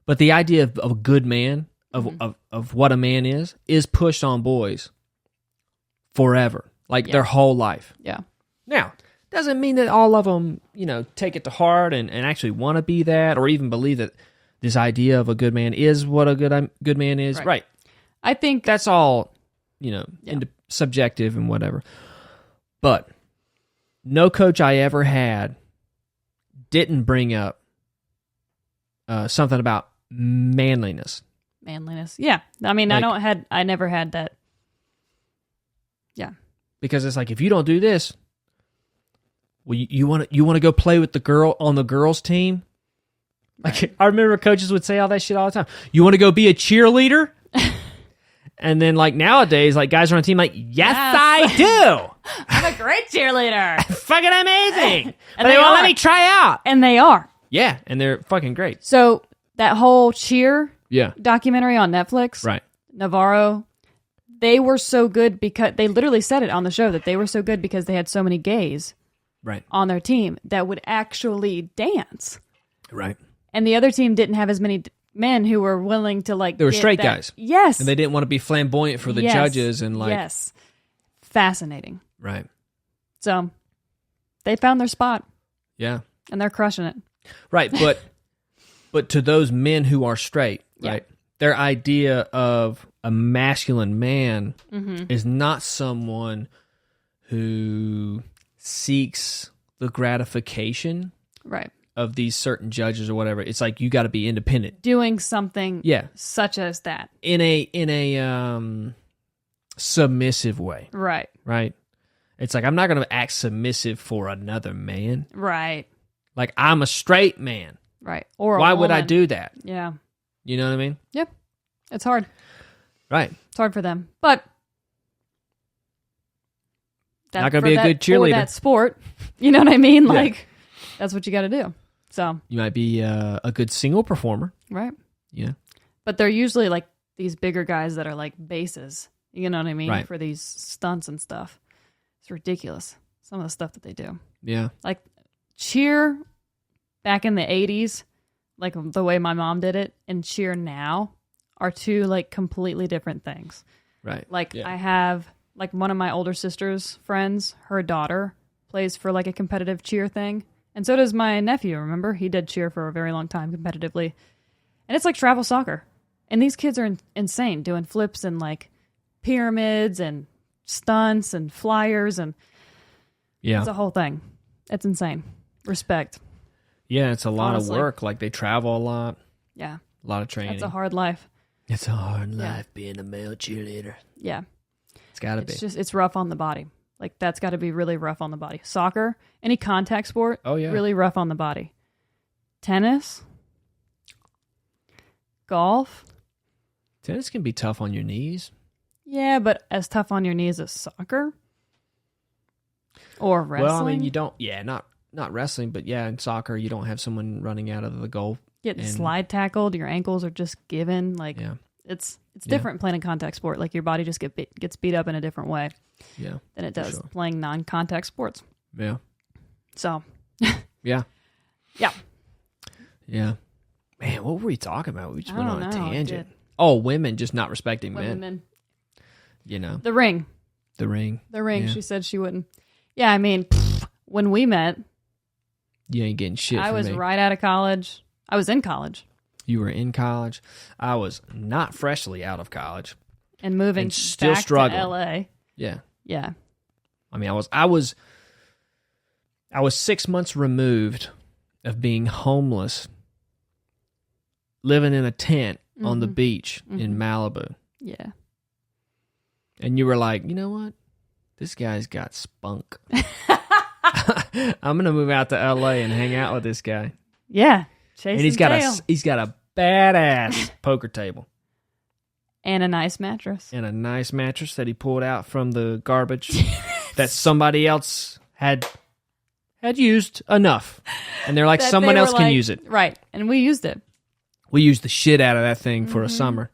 But the idea of a good man, of what a man is pushed on boys forever, like their whole life. Yeah. Now, doesn't mean that all of them, you know, take it to heart and actually want to be that, or even believe that this idea of a good man is what a good man is. Right. I think that's all, you know, subjective and whatever. But no coach I ever had didn't bring up something about manliness. Yeah. I mean, I never had that. Yeah. Because it's like, if you don't do this, well, you want to go play with the girl on the girls' team? Like, I remember coaches would say all that shit all the time. You want to go be a cheerleader? And then, like, nowadays, like, guys are on a team like, yes. I do. I'm a great cheerleader. Fucking amazing. But they won't let me try out. And they are. Yeah, and they're fucking great. So, that whole cheer documentary on Netflix, right? Navarro, they were so good because they literally said it on the show that they were so good because they had so many gays on their team that would actually dance. Right. And the other team didn't have as many men who were willing to, like, they were straight guys. Yes. And they didn't want to be flamboyant for the judges and, like, yes. Fascinating. Right. So they found their spot. Yeah. And they're crushing it. Right, but to those men who are straight, right, their idea of a masculine man is not someone who seeks the gratification of these certain judges or whatever. It's like, you got to be independent, doing something such as that in a submissive way. Right. It's like, I'm not going to act submissive for another man. Right. Like, I'm a straight man. Right. Or why would I do that? Yeah. You know what I mean? Yep. It's hard. Right. It's hard for them. But not going to be a good cheerleader. For that sport. You know what I mean? Like, that's what you got to do. So you might be a good single performer. Right. Yeah. But they're usually like these bigger guys that are like bases, You know what I mean? Right. For these stunts and stuff. It's ridiculous. Some of the stuff that they do. Yeah. Like cheer back in the 80s, like the way my mom did it, and cheer now are two like completely different things. Right. Like I have like one of my older sister's friends, her daughter plays for like a competitive cheer thing. And so does my nephew, remember? He did cheer for a very long time competitively. And it's like travel soccer. And these kids are insane, doing flips and like pyramids and stunts and flyers. And it's a whole thing. It's insane. Respect. Yeah, it's a lot Honestly. of work. Like they travel a lot. Yeah. A lot of training. It's a hard life. It's a hard life being a male cheerleader. Yeah. It's got to be. It's rough on the body. Like, that's got to be really rough on the body. Soccer, any contact sport, really rough on the body. Tennis, golf. Tennis can be tough on your knees. Yeah, but as tough on your knees as soccer or wrestling. Well, I mean, you don't. Yeah, not wrestling, but yeah, in soccer, you don't have someone running out of the goal. Getting slide tackled, your ankles are just given. Like, it's different playing a contact sport. Like, your body just gets beat up in a different way. Yeah, than it does playing non-contact sports. Yeah. So. Yeah. Yeah. Yeah. Man, what were we talking about? We just went on a tangent. Oh, women just not respecting men. Men. You know. The ring. Yeah. She said she wouldn't. Yeah, I mean, when we met. You ain't getting shit I from was me. right out of college. I was in college. You were in college. I was not freshly out of college. And moving and still back struggling. to LA. Yeah. Yeah. I mean, I was 6 months removed of being homeless, living in a tent on the beach in Malibu. Yeah. And you were like, you know what? This guy's got spunk. I'm gonna move out to LA and hang out with this guy. Yeah. And he's got a badass poker table. And a nice mattress. And a nice mattress that he pulled out from the garbage that somebody else had used enough. And they're like, someone else can use it. Right. And we used it. We used the shit out of that thing for a summer.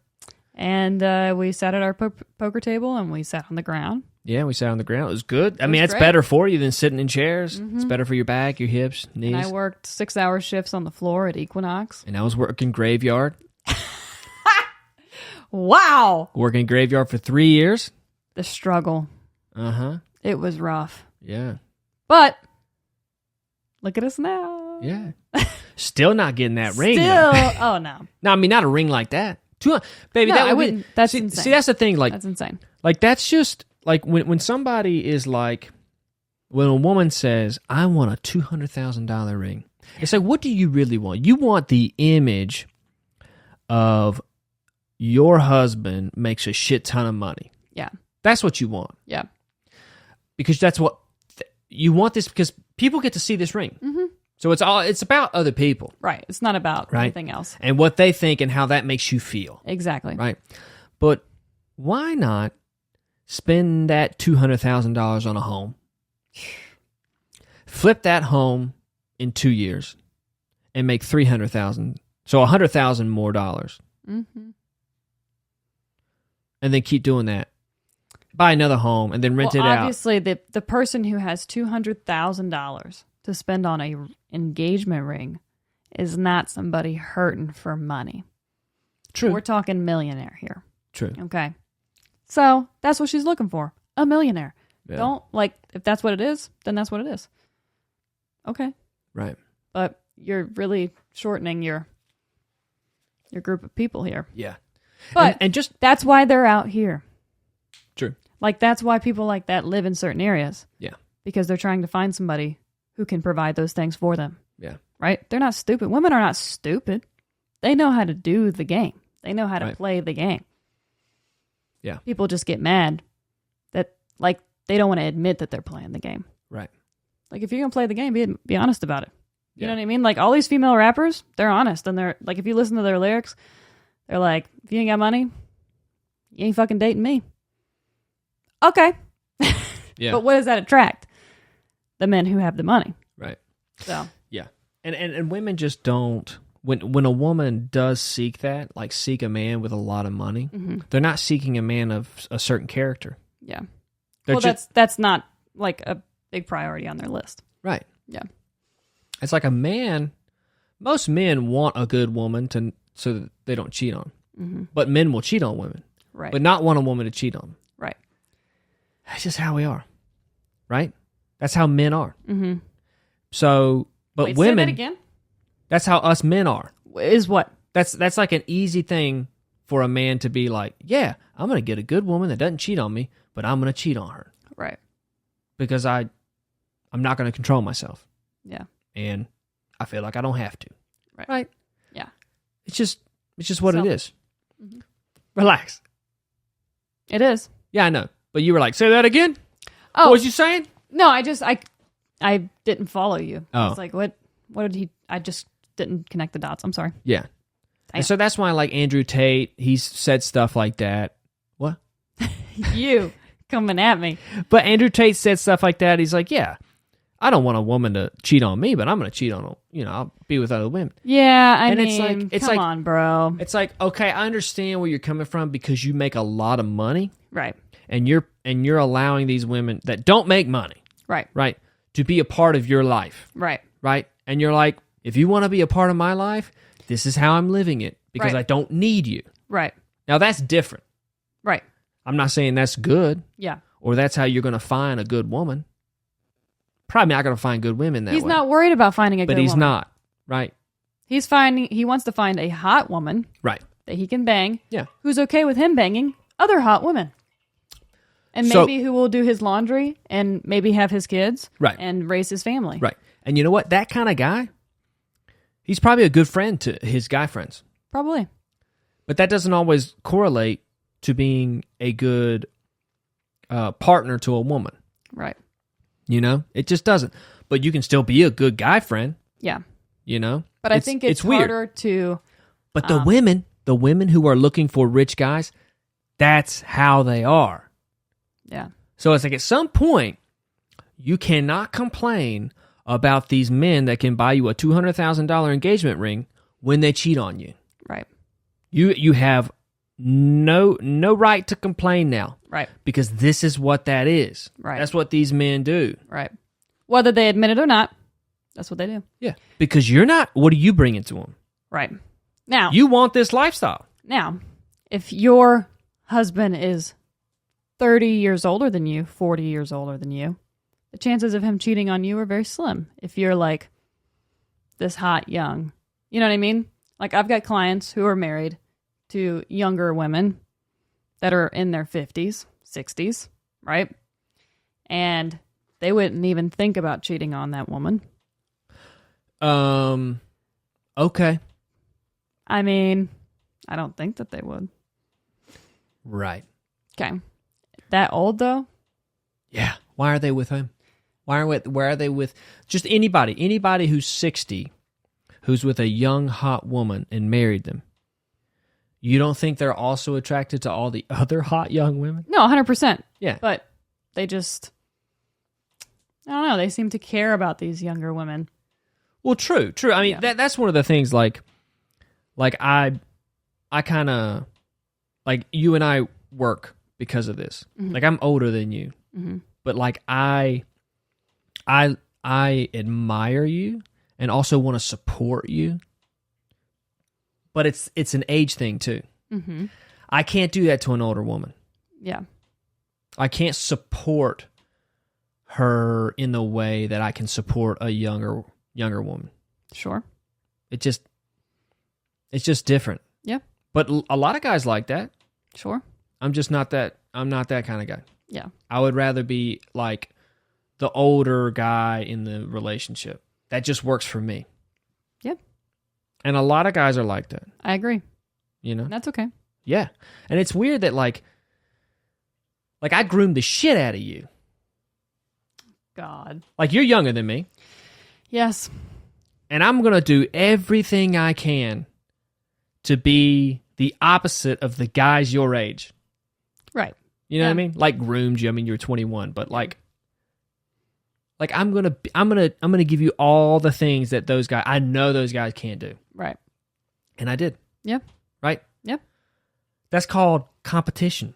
And we sat at our poker table and we sat on the ground. Yeah, we sat on the ground. It was good. I mean, it's better for you than sitting in chairs. It's better for your back, your hips, knees. And I worked 6-hour shifts on the floor at Equinox. And I was working graveyard. Wow. Working graveyard for 3 years. The struggle. Uh-huh. It was rough. Yeah. But look at us now. Yeah. Still not getting that ring. Still. Oh, no. No, I mean, not a ring like that. Baby, No, that I would wouldn't. That's see, insane. See, that's the thing. Like, that's insane. Like, that's just, like, when somebody is like, when a woman says, I want a $200,000 ring. It's like, what do you really want? You want the image of your husband makes a shit ton of money. Yeah. That's what you want. Yeah. Because that's what you want, this because people get to see this ring. Mm-hmm. So it's about other people. Right. It's not about anything else. And what they think and how that makes you feel. Exactly. Right. But why not spend that $200,000 on a home, flip that home in 2 years, and make $300,000, so $100,000 more dollars, and then keep doing that. Buy another home and then rent it out. Obviously, the person who has $200,000 to spend on a engagement ring is not somebody hurting for money. True. We're talking millionaire here. True. Okay. So that's what she's looking for. A millionaire. Yeah. Don't, like, if that's what it is, then that's what it is. Okay. Right. But you're really shortening your group of people here. Yeah. But and just that's why they're out here. True. Like, that's why people like that live in certain areas. Yeah. Because they're trying to find somebody who can provide those things for them. Yeah. Right? They're not stupid. Women are not stupid. They know how to do the game. They know how to play the game. Yeah. People just get mad that, like, they don't want to admit that they're playing the game. Right. Like, if you're going to play the game, be honest about it. You know what I mean? Like, all these female rappers, they're honest. And they're, like, if you listen to their lyrics, they're like, if you ain't got money, you ain't fucking dating me. Okay. Yeah. But what does that attract? The men who have the money. Right. So. Yeah. And women just don't when a woman does seek that, like seek a man with a lot of money, they're not seeking a man of a certain character. Yeah. Well, that's not like a big priority on their list. Right. Yeah. It's like a man. Most men want a good woman so that they don't cheat on. But men will cheat on women. Right. But not want a woman to cheat on them. Right. That's just how we are. Right? That's how men are. Mm-hmm. So, but Wait, women. Say that again? That's how us men are. Is what? That's like an easy thing for a man to be like, yeah, I'm going to get a good woman that doesn't cheat on me, but I'm going to cheat on her. Right. Because I'm not going to control myself. Yeah. And I feel like I don't have to. Right? Yeah. It's just what it is. Mm-hmm. Relax. It is. Yeah, I know. But you were like, say that again? Oh. What was you saying? No, I didn't follow you. Oh. It's like, what did he, I just didn't connect the dots. I'm sorry. Yeah. And so that's why, like, Andrew Tate, he's said stuff like that. What? You coming at me. But Andrew Tate said stuff like that. He's like, yeah, I don't want a woman to cheat on me, but I'm going to cheat on, I'll be with other women. Yeah, I and mean, come on, bro. It's like, okay, I understand where you're coming from because you make a lot of money. Right. And you're allowing these women that don't make money. Right. To be a part of your life. Right. And you're like, if you want to be a part of my life, this is how I'm living it because I don't need you. Right. Now that's different. Right. I'm not saying that's good. Yeah. Or that's how you're going to find a good woman. Probably not going to find good women that way. He's not worried about finding a good woman. But he's not. Right. He wants to find a hot woman. Right. That he can bang. Yeah. Who's okay with him banging other hot women. And maybe who will do his laundry and maybe have his kids. Right. And raise his family. Right. And you know what? That kind of guy, he's probably a good friend to his guy friends. Probably. But that doesn't always correlate to being a good partner to a woman. Right. It just doesn't. But you can still be a good guy friend. Yeah. But I think it's harder weird. to... But the women who are looking for rich guys, that's how they are. Yeah. So it's like at some point, you cannot complain about these men that can buy you a $200,000 engagement ring when they cheat on you. Right. You have no right to complain now. Right. Because this is what that is. Right. That's what these men do. Right. Whether they admit it or not, that's what they do. Yeah. Because you're not, what are you bringing to them? Right. Now. You want this lifestyle. Now, if your husband is 30 years older than you, 40 years older than you, the chances of him cheating on you are very slim. If you're like this hot young, you know what I mean? Like I've got clients who are married to younger women that are in their 50s, 60s, right? And they wouldn't even think about cheating on that woman. Okay. I mean, I don't think that they would. Right. Okay. That old though? Yeah. Why are they with him? Where are they with just anybody who's 60, who's with a young hot woman and married them? You don't think they're also attracted to all the other hot young women? No, 100%. Yeah. But they just, I don't know, they seem to care about these younger women. Well, true. I mean, that's one of the things, like I kind of, like you and I work because of this. Mm-hmm. Like I'm older than you, but like I admire you and also want to support you. But it's an age thing too. Mm-hmm. I can't do that to an older woman. Yeah. I can't support her in the way that I can support a younger woman. Sure. It's just different. Yeah. But a lot of guys like that. Sure. I'm not that kind of guy. Yeah. I would rather be like the older guy in the relationship. That just works for me. Yeah. And a lot of guys are like that. I agree. That's okay. Yeah. And it's weird that like I groomed the shit out of you. God. Like you're younger than me. Yes. And I'm going to do everything I can to be the opposite of the guys your age. Right. You know what I mean? Like groomed you. I mean, you're 21, but like I'm going to give you all the things that I know those guys can't do. Right. And I did. Yeah. Right? Yeah. That's called competition.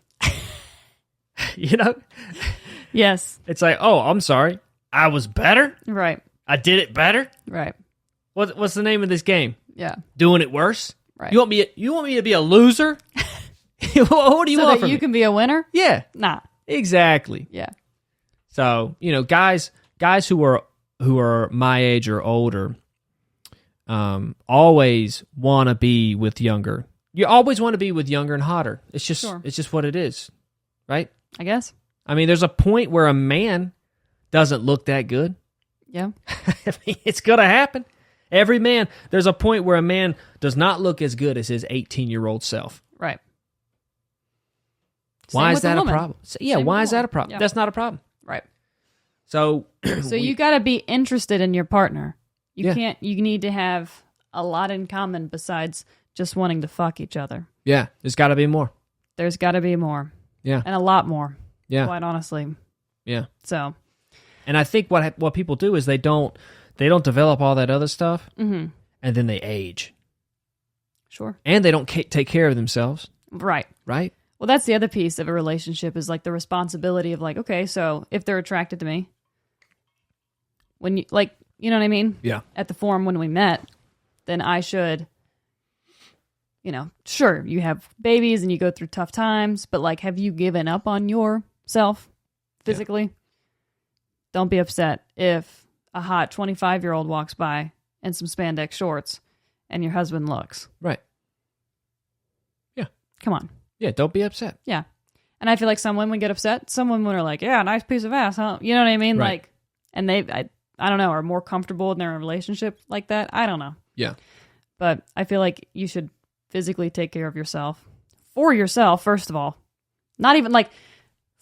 Yes. It's like, oh, I'm sorry. I was better? Right. I did it better? Right. What's the name of this game? Yeah. Doing it worse? Right. You want me to be a loser? What do you want so from that you me? can be a winner? Yeah. Nah. Exactly. Yeah. So, guys who are my age or older always want to be with younger. You always want to be with younger and hotter. It's just It's just what it is. Right? I guess. I mean, there's a point where a man doesn't look that good. Yeah. I mean, it's going to happen. Every man, there's a point where a man does not look as good as his 18-year-old self. Right. Why is that a problem? Yeah, why is that a problem? Yeah. That's not a problem. Right. So you got to be interested in your partner. You Yeah. you need to have a lot in common besides just wanting to fuck each other. Yeah, there's got to be more. There's got to be more. Yeah. And a lot more. Yeah. Quite honestly. Yeah. So. And I think what people do is they don't develop all that other stuff, Mm-hmm. and then they age. Sure. And they don't take care of themselves. Right. Right? Well, that's the other piece of a relationship is like the responsibility of like, okay, so if they're attracted to me, when you like, you know what I mean? Yeah. At the forum when we met, then I should, sure, you have babies and you go through tough times, but like, have you given up on yourself physically? Yeah. Don't be upset if a hot 25-year-old walks by in some spandex shorts and your husband looks. Right. Yeah. Come on. Yeah, don't be upset. Yeah. And I feel like some women get upset. Some women are like, yeah, nice piece of ass, huh? You know what I mean? Right. Like, and I don't know, are more comfortable in their relationship like that. I don't know. Yeah. But I feel like you should physically take care of yourself. For yourself, first of all. Not even like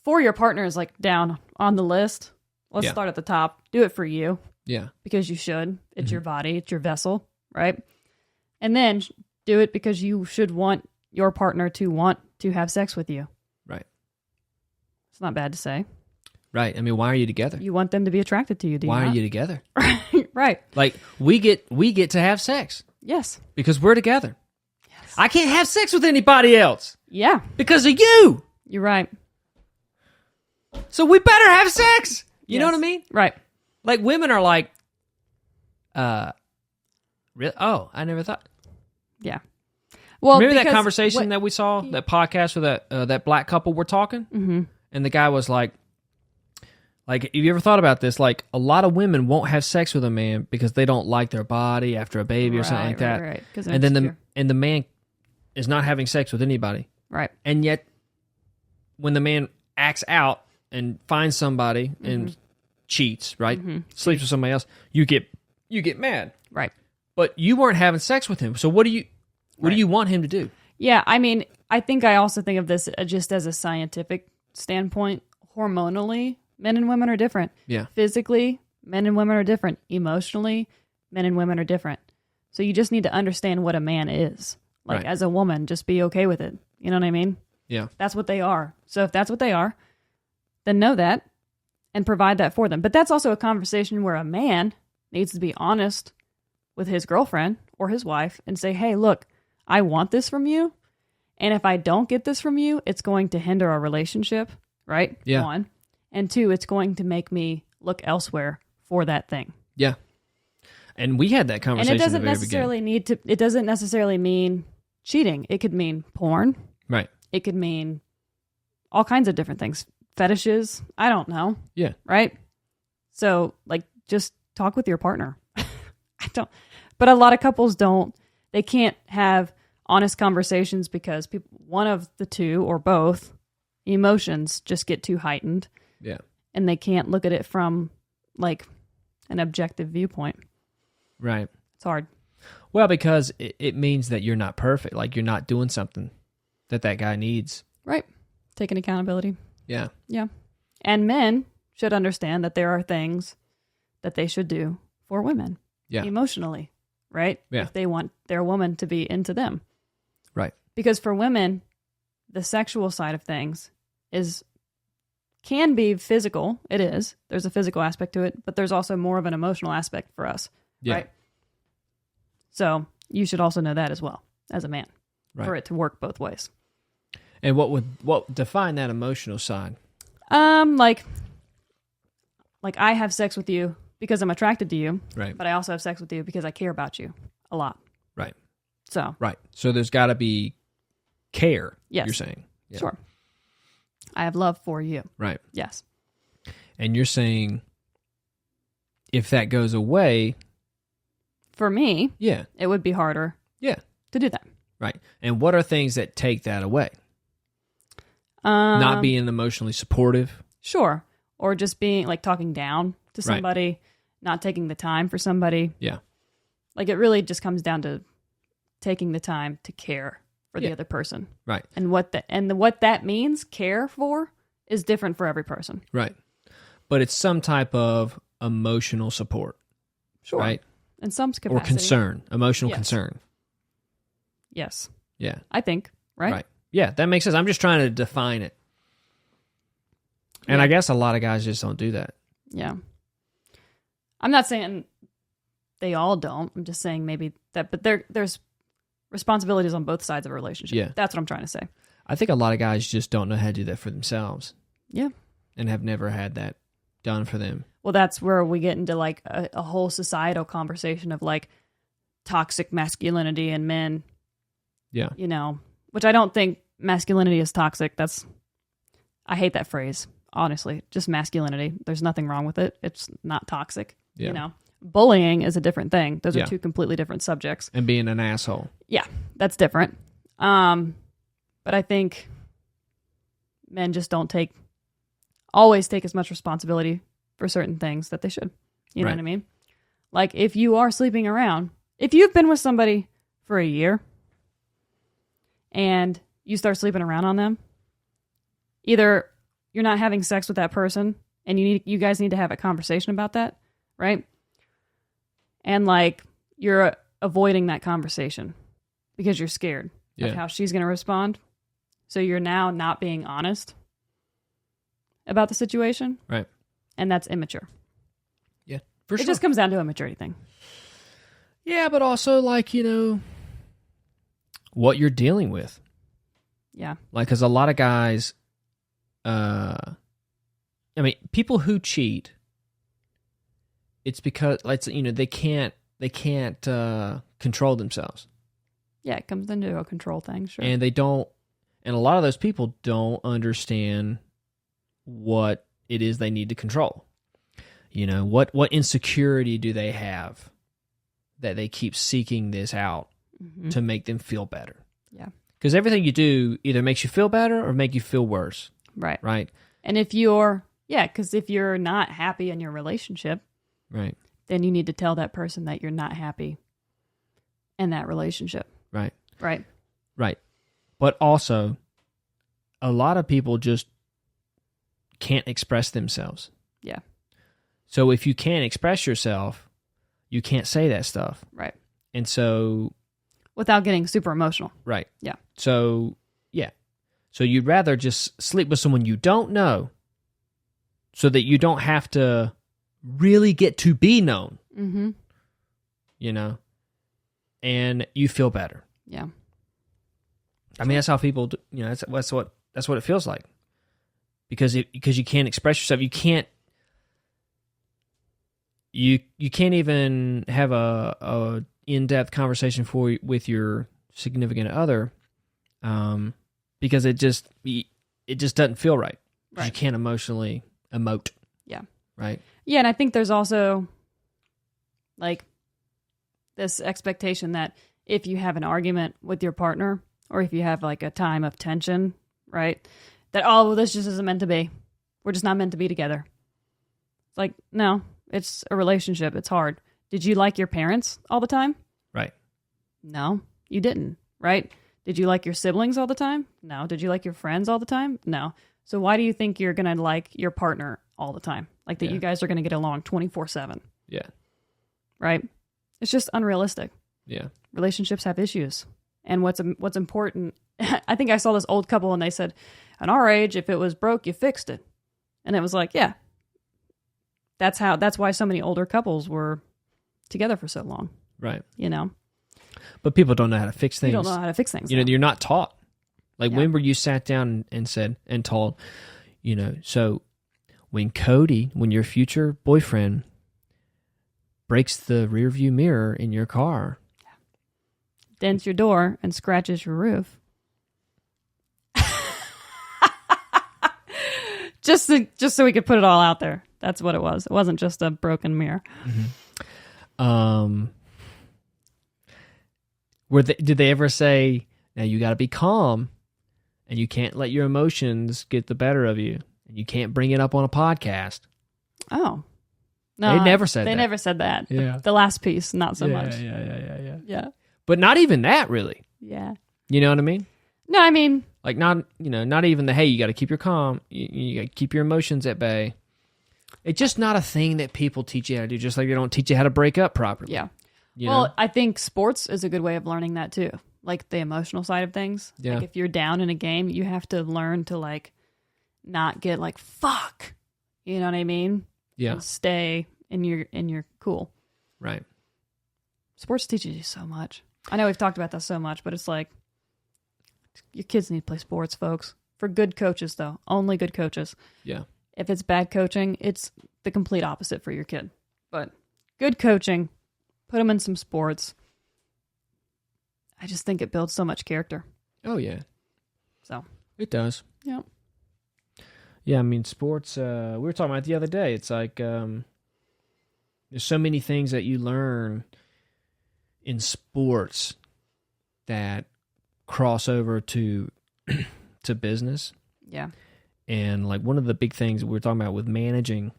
for your partner is like down on the list. Let's start at the top. Do it for you. Yeah. Because you should. It's your body. It's your vessel. Right? And then do it because you should want your partner to want to have sex with you. Right. It's not bad to say. Right. I mean, why are you together? You want them to be attracted to you, do you Why not? are you together? Right. Like, we get to have sex. Yes. Because we're together. Yes. I can't have sex with anybody else. Yeah. Because of you. You're right. So we better have sex. You know Yes. what I mean? Right. Like, women are like, really? Oh, I never thought. Yeah. Well, remember that conversation that we saw, that podcast where that black couple were talking? Mm-hmm. And the guy was like, have you ever thought about this? Like, a lot of women won't have sex with a man because they don't like their body after a baby or something like that. Right. And then the man is not having sex with anybody. Right. And yet, when the man acts out and finds somebody and cheats, right? Mm-hmm. Sleeps with somebody else, you get mad. Right. But you weren't having sex with him. So what do you want him to do? Yeah, I mean, I think I also think of this just as a scientific standpoint. Hormonally, men and women are different. Yeah. Physically, men and women are different. Emotionally, men and women are different. So you just need to understand what a man is. Like, right. As a woman, just be okay with it. You know what I mean? Yeah. That's what they are. So if that's what they are, then know that and provide that for them. But that's also a conversation where a man needs to be honest with his girlfriend or his wife and say, hey, look, I want this from you. And if I don't get this from you, it's going to hinder our relationship, right? Yeah. 1. And 2, it's going to make me look elsewhere for that thing. Yeah. And we had that conversation. And it doesn't necessarily mean cheating. It could mean porn. Right. It could mean all kinds of different things. Fetishes. I don't know. Yeah. Right? So, like, just talk with your partner. But a lot of couples don't. They can't have honest conversations because one of the two or both emotions just get too heightened. Yeah. And they can't look at it from, like, an objective viewpoint. Right. It's hard. Well, because it means that you're not perfect. Like, you're not doing something that guy needs. Right. Taking accountability. Yeah. Yeah. And men should understand that there are things that they should do for women. Yeah. Emotionally. Right? Yeah. If they want their woman to be into them. Right. Because for women, the sexual side of things can be physical. It is. There's a physical aspect to it, but there's also more of an emotional aspect for us. Yeah. Right? So you should also know that as well. as a man for it to work both ways. And what define that emotional side? Like I have sex with you because I'm attracted to you, right? But I also have sex with you because I care about you a lot, right? So there's got to be care. Yes, you're saying sure. I have love for you, right? Yes, and you're saying if that goes away, for me, yeah, it would be harder, to do that, right? And what are things that take that away? Not being emotionally supportive, sure, or just being like talking down to somebody, not taking the time for somebody, Like it really just comes down to taking the time to care for the other person, right? And what that means, care for, is different for every person, right? But it's some type of emotional support, sure, right? In some capacity, or concern, emotional concern. Yes. Yeah. I think, right? Yeah, that makes sense. I'm just trying to define it. And I guess a lot of guys just don't do that. Yeah. I'm not saying they all don't. I'm just saying maybe that, but there's responsibilities on both sides of a relationship. Yeah. That's what I'm trying to say. I think a lot of guys just don't know how to do that for themselves. Yeah. And have never had that done for them. Well, that's where we get into like a whole societal conversation of like toxic masculinity in men. Yeah. You know, which I don't think masculinity is toxic. I hate that phrase, honestly. Just masculinity. There's nothing wrong with it. It's not toxic. Yeah. You know, bullying is a different thing. Those are two completely different subjects. And being an asshole. Yeah, that's different. But I think men just don't always take as much responsibility for certain things that they should. You know what I mean? Like if you are sleeping around, if you've been with somebody for a year and you start sleeping around on them, either you're not having sex with that person and you guys need to have a conversation about that, right? And like you're avoiding that conversation because you're scared of how she's going to respond. So you're now not being honest about the situation. Right. And that's immature. Yeah, for sure. It just comes down to a maturity thing. Yeah, but also like, what you're dealing with. Yeah. Like, because a lot of guys, people who cheat, it's because, like, they can't control themselves. Yeah, it comes into a control thing, sure. And and a lot of those people don't understand what it is they need to control. What insecurity do they have that they keep seeking this out to make them feel better? Yeah. Because everything you do either makes you feel better or make you feel worse. Right. Right. And if you're not happy in your relationship, right, then you need to tell that person that you're not happy in that relationship. Right. Right. Right. But also, a lot of people just can't express themselves. Yeah. So if you can't express yourself, you can't say that stuff. Right. And so... without getting super emotional. Right. Yeah. So, yeah. So you'd rather just sleep with someone you don't know so that you don't have to really get to be known. Mm-hmm. And you feel better. Yeah. I mean, that's how people do, that's what it feels like. Because you can't express yourself. You can't even have a in-depth conversation with your significant other, because it just doesn't feel right. Right. You can't emotionally emote. Yeah. Right. Yeah, and I think there's also like this expectation that if you have an argument with your partner, or if you have like a time of tension, right, that this just isn't meant to be. We're just not meant to be together. It's like, no, it's a relationship. It's hard. Did you like your parents all the time? Right. No, you didn't, right? Did you like your siblings all the time? No. Did you like your friends all the time? No. So why do you think you're going to like your partner all the time? Like that you guys are going to get along 24/7? Yeah. Right? It's just unrealistic. Yeah. Relationships have issues. And what's important, I think I saw this old couple and they said, at our age, if it was broke, you fixed it. And it was like, yeah. That's why so many older couples were together for so long. Right. But people don't know how to fix things. You don't know how to fix things. You're not taught. Like, when were you sat down and said and told, so when your future boyfriend breaks the rear view mirror in your car, dents your door and scratches your roof. just so we could put it all out there. That's what it was. It wasn't just a broken mirror. Mm-hmm. Did they ever say, now you got to be calm and you can't let your emotions get the better of you and you can't bring it up on a podcast? Oh. No, they never said that. They never said that. Yeah. The last piece, not so much. Yeah. But not even that, really. Yeah. You know what I mean? No, I mean... Like, not even the, hey, you got to keep your calm. You got to keep your emotions at bay. It's just not a thing that people teach you how to do, just like they don't teach you how to break up properly. Yeah. You know? I think sports is a good way of learning that, too. Like, the emotional side of things. Yeah. Like, if you're down in a game, you have to learn to, like, not get, like, fuck. You know what I mean? Yeah. And stay in your cool. Right. Sports teaches you so much. I know we've talked about that so much, but it's like, your kids need to play sports, folks. For good coaches, though. Only good coaches. Yeah. If it's bad coaching, it's the complete opposite for your kid. But good coaching, put them in some sports. I just think it builds so much character. Oh, yeah. So. It does. Yeah. Yeah, I mean, sports, we were talking about it the other day. It's like, there's so many things that you learn in sports that cross over to business. Yeah. And like one of the big things we were talking about with managing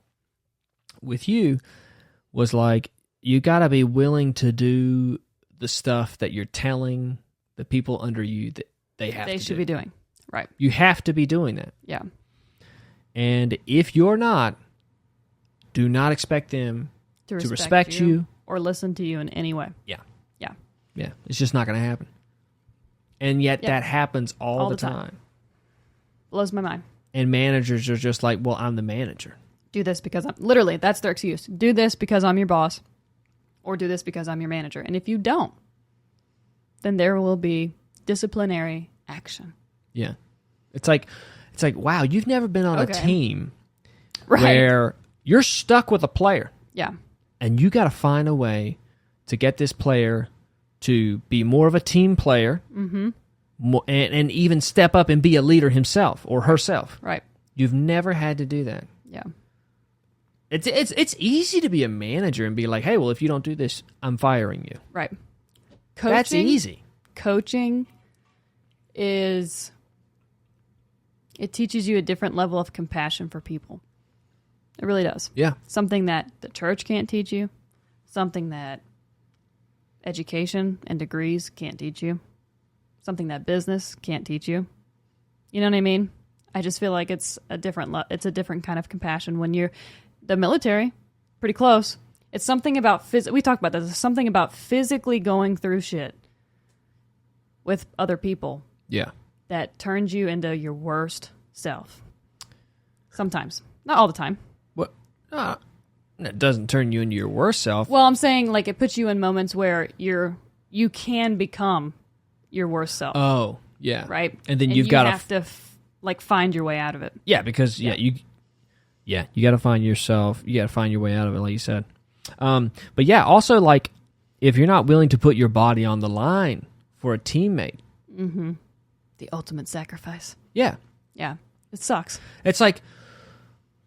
with you was like, you got to be willing to do the stuff that you're telling the people under you that they should be doing. Right. You have to be doing that. Yeah. And if you're not, do not expect them to respect you or listen to you in any way. Yeah. Yeah. Yeah. It's just not going to happen. And yet that happens all the time. Blows my mind. And managers are just like, well, I'm the manager. Do this because literally, that's their excuse. Do this because I'm your boss. Or do this because I'm your manager. And if you don't, then there will be disciplinary action. Yeah. It's like, wow, you've never been on a team where you're stuck with a player. Yeah. And you got to find a way to get this player to be more of a team player, and even step up and be a leader himself or herself. Right. You've never had to do that. Yeah. It's easy to be a manager and be like, hey, well, if you don't do this, I'm firing you. Right. Coaching, that's easy. Coaching it teaches you a different level of compassion for people. It really does. Yeah. Something that the church can't teach you. Something that education and degrees can't teach you. Something that business can't teach you. You know what I mean? I just feel like it's a different kind of compassion when you're the military, pretty close. It's something about we talked about this. It's something about physically going through shit with other people. Yeah. That turns you into your worst self. Sometimes. Not all the time. What? It doesn't turn you into your worst self. Well, I'm saying like it puts you in moments where you can become your worst self. Oh, yeah. Right? And then you have to find your way out of it. Yeah, because you got to find yourself. You got to find your way out of it, like you said. But yeah, also like if you're not willing to put your body on the line for a teammate. Mm-hmm. The ultimate sacrifice. Yeah. Yeah. It sucks. It's like,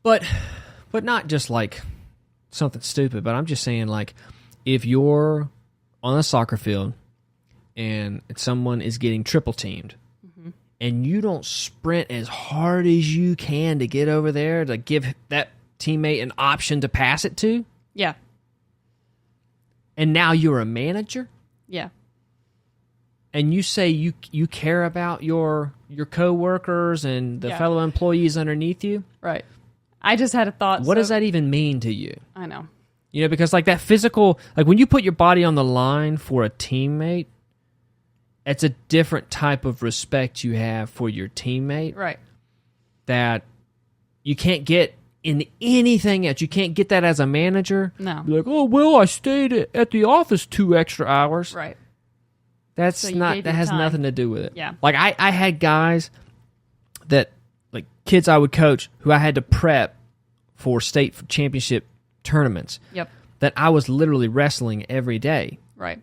but not just like something stupid, but I'm just saying like if you're on a soccer field and someone is getting triple teamed and you don't sprint as hard as you can to get over there to give that teammate an option to pass it to. Yeah. And now you're a manager. Yeah. And you say you care about your coworkers and the fellow employees underneath you. Right. I just had a thought. What does that even mean to you? I know. You know, because like that physical, like when you put your body on the line for a teammate, it's a different type of respect you have for your teammate. Right. That you can't get in anything else. You can't get that as a manager. No. Be like, oh, well, I stayed at the office 2 extra hours. Right. That has nothing to do with it. Yeah. Like I had guys that, like kids I would coach, who I had to prep for state championship tournaments. Yep. That I was literally wrestling every day. Right.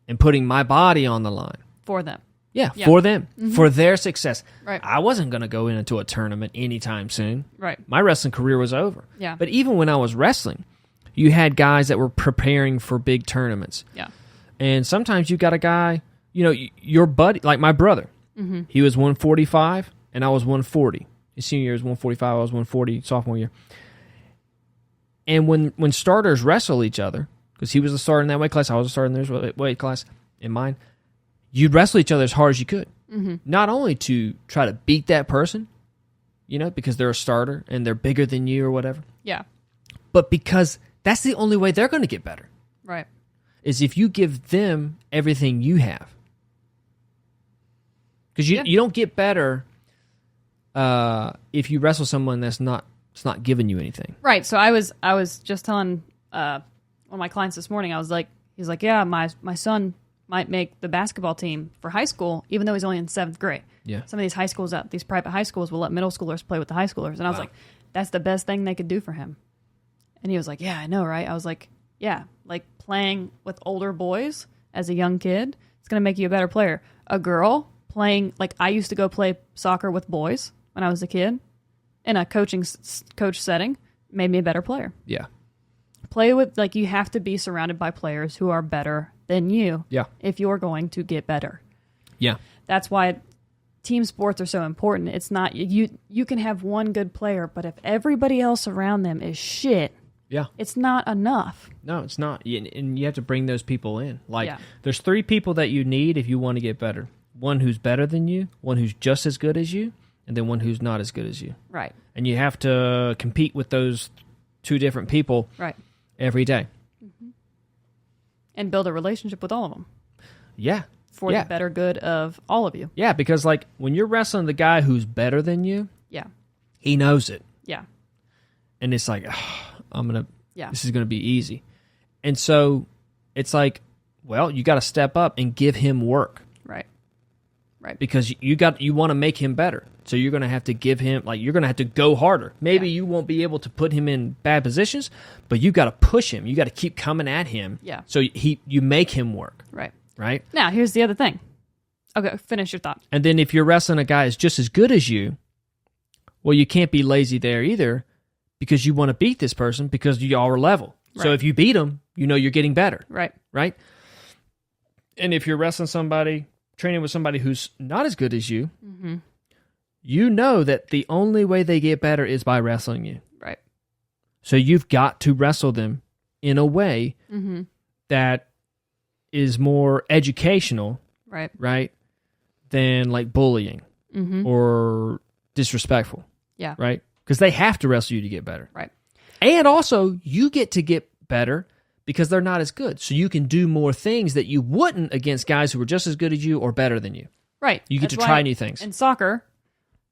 And putting my body on the line. For them. Yeah, for them. Mm-hmm. For their success. Right. I wasn't going to go into a tournament anytime soon. Right. My wrestling career was over. Yeah. But even when I was wrestling, you had guys that were preparing for big tournaments. Yeah. And sometimes you got a guy, your buddy, like my brother. Mm-hmm. He was 145 and I was 140. His senior year was 145, I was 140 sophomore year. And when starters wrestle each other, because he was a starter in that weight class, I was a starter in this weight class in mine, you'd wrestle each other as hard as you could. Mm-hmm. Not only to try to beat that person, because they're a starter and they're bigger than you or whatever. Yeah. But because that's the only way they're going to get better. Right. Is if you give them everything you have. Because you don't get better if you wrestle someone it's not giving you anything. Right. So I was just telling one of my clients this morning, he's like, yeah, my son might make the basketball team for high school, even though he's only in 7th grade. Yeah. Some of these private high schools will let middle schoolers play with the high schoolers. And I was like, that's the best thing they could do for him. And he was like, yeah, I know, right? I was like, yeah, like playing with older boys as a young kid, it's going to make you a better player. A girl playing, like I used to go play soccer with boys when I was a kid in a coach setting, made me a better player. Yeah. Play with, like, you have to be surrounded by players who are better than you. Yeah. If you're going to get better. Yeah. That's why team sports are so important. It's not, you can have one good player, but if everybody else around them is shit, yeah, it's not enough. No, it's not. And you have to bring those people in. Like, there's 3 people that you need if you want to get better. One who's better than you, one who's just as good as you, and then one who's not as good as you. Right. And you have to compete with those 2 different people every day. Mm-hmm. And build a relationship with all of them. Yeah. For the better good of all of you. Yeah, because like when you're wrestling the guy who's better than you, he knows it. Yeah. And it's like, this is going to be easy. And so it's like, well, you got to step up and give him work. Right. Right. Because you want to make him better. So you're going to have to give him, like, you're going to have to go harder. Maybe you won't be able to put him in bad positions, but you got to push him. You got to keep coming at him. Yeah. So you make him work. Right. Right? Now, here's the other thing. Okay, finish your thought. And then if you're wrestling a guy who's just as good as you, well, you can't be lazy there either, because you want to beat this person because you all are level. Right. So if you beat him, you're getting better. Right. Right? And if you're wrestling somebody, training with somebody who's not as good as you, mm-hmm. you know that the only way they get better is by wrestling you. Right. So you've got to wrestle them in a way mm-hmm. that is more educational, right, than like bullying mm-hmm. or disrespectful. Yeah. Right? Because they have to wrestle you to get better. Right. And also, you get to get better because they're not as good. So you can do more things that you wouldn't against guys who are just as good as you or better than you. Right. You get to try new things. In soccer,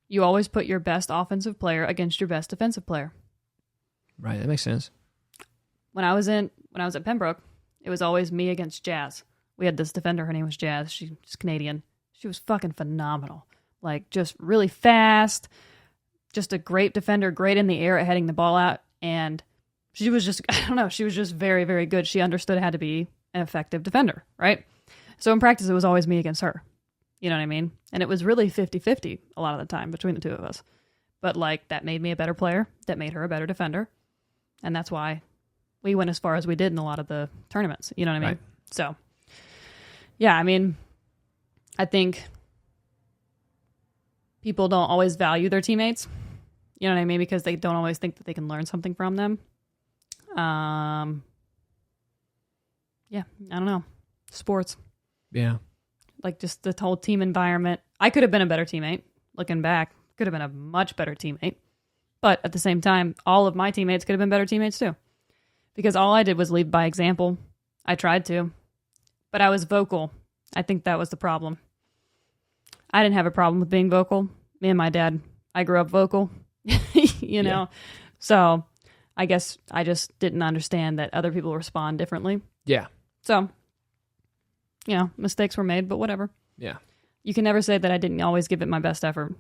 you always put your best offensive player against your best defensive player. Right. That makes sense. When I was at Pembroke, it was always me against Jazz. We had this defender. Her name was Jazz. She's Canadian. She was fucking phenomenal. Like, just really fast. Just a great defender, great in the air at heading the ball out. And she was just, she was just very, very good. She understood how to be an effective defender, right? So in practice, it was always me against her. You know what I mean? And it was really 50-50 a lot of the time between the two of us. But, like, that made me a better player. That made her a better defender. And that's why we went as far as we did in a lot of the tournaments. You know what I mean? Right. So, yeah, I mean, I think people don't always value their teammates. You know what I mean? Because they don't always think that they can learn something from them. Yeah, I don't know. Sports. Yeah. Like, just the whole team environment. I could have been a better teammate. Looking back, could have been a much better teammate. But at the same time, all of my teammates could have been better teammates too. Because all I did was lead by example. I tried to. But I was vocal. I think that was the problem. I didn't have a problem with being vocal. Me and my dad, I grew up vocal. you know? Yeah. So I guess I just didn't understand that other people respond differently. Yeah. So, mistakes were made, but whatever. Yeah. You can never say that I didn't always give it my best effort.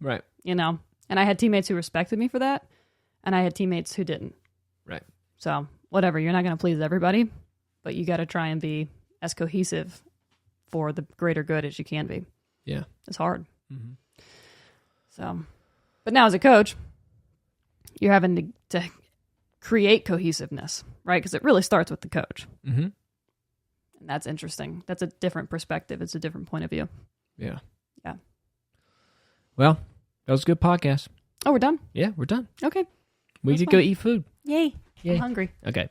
Right. And I had teammates who respected me for that, and I had teammates who didn't. Right. So, whatever. You're not going to please everybody, but you got to try and be as cohesive for the greater good as you can be. Yeah. It's hard. Mm-hmm. So, but now as a coach, you're having to create cohesiveness, right? Because it really starts with the coach. Mm-hmm. And that's interesting. That's a different perspective. It's a different point of view. Yeah. Yeah. Well, that was a good podcast. Oh, we're done? Yeah, we're done. Okay. We could go eat food. Yay. Yay. I'm hungry. Okay.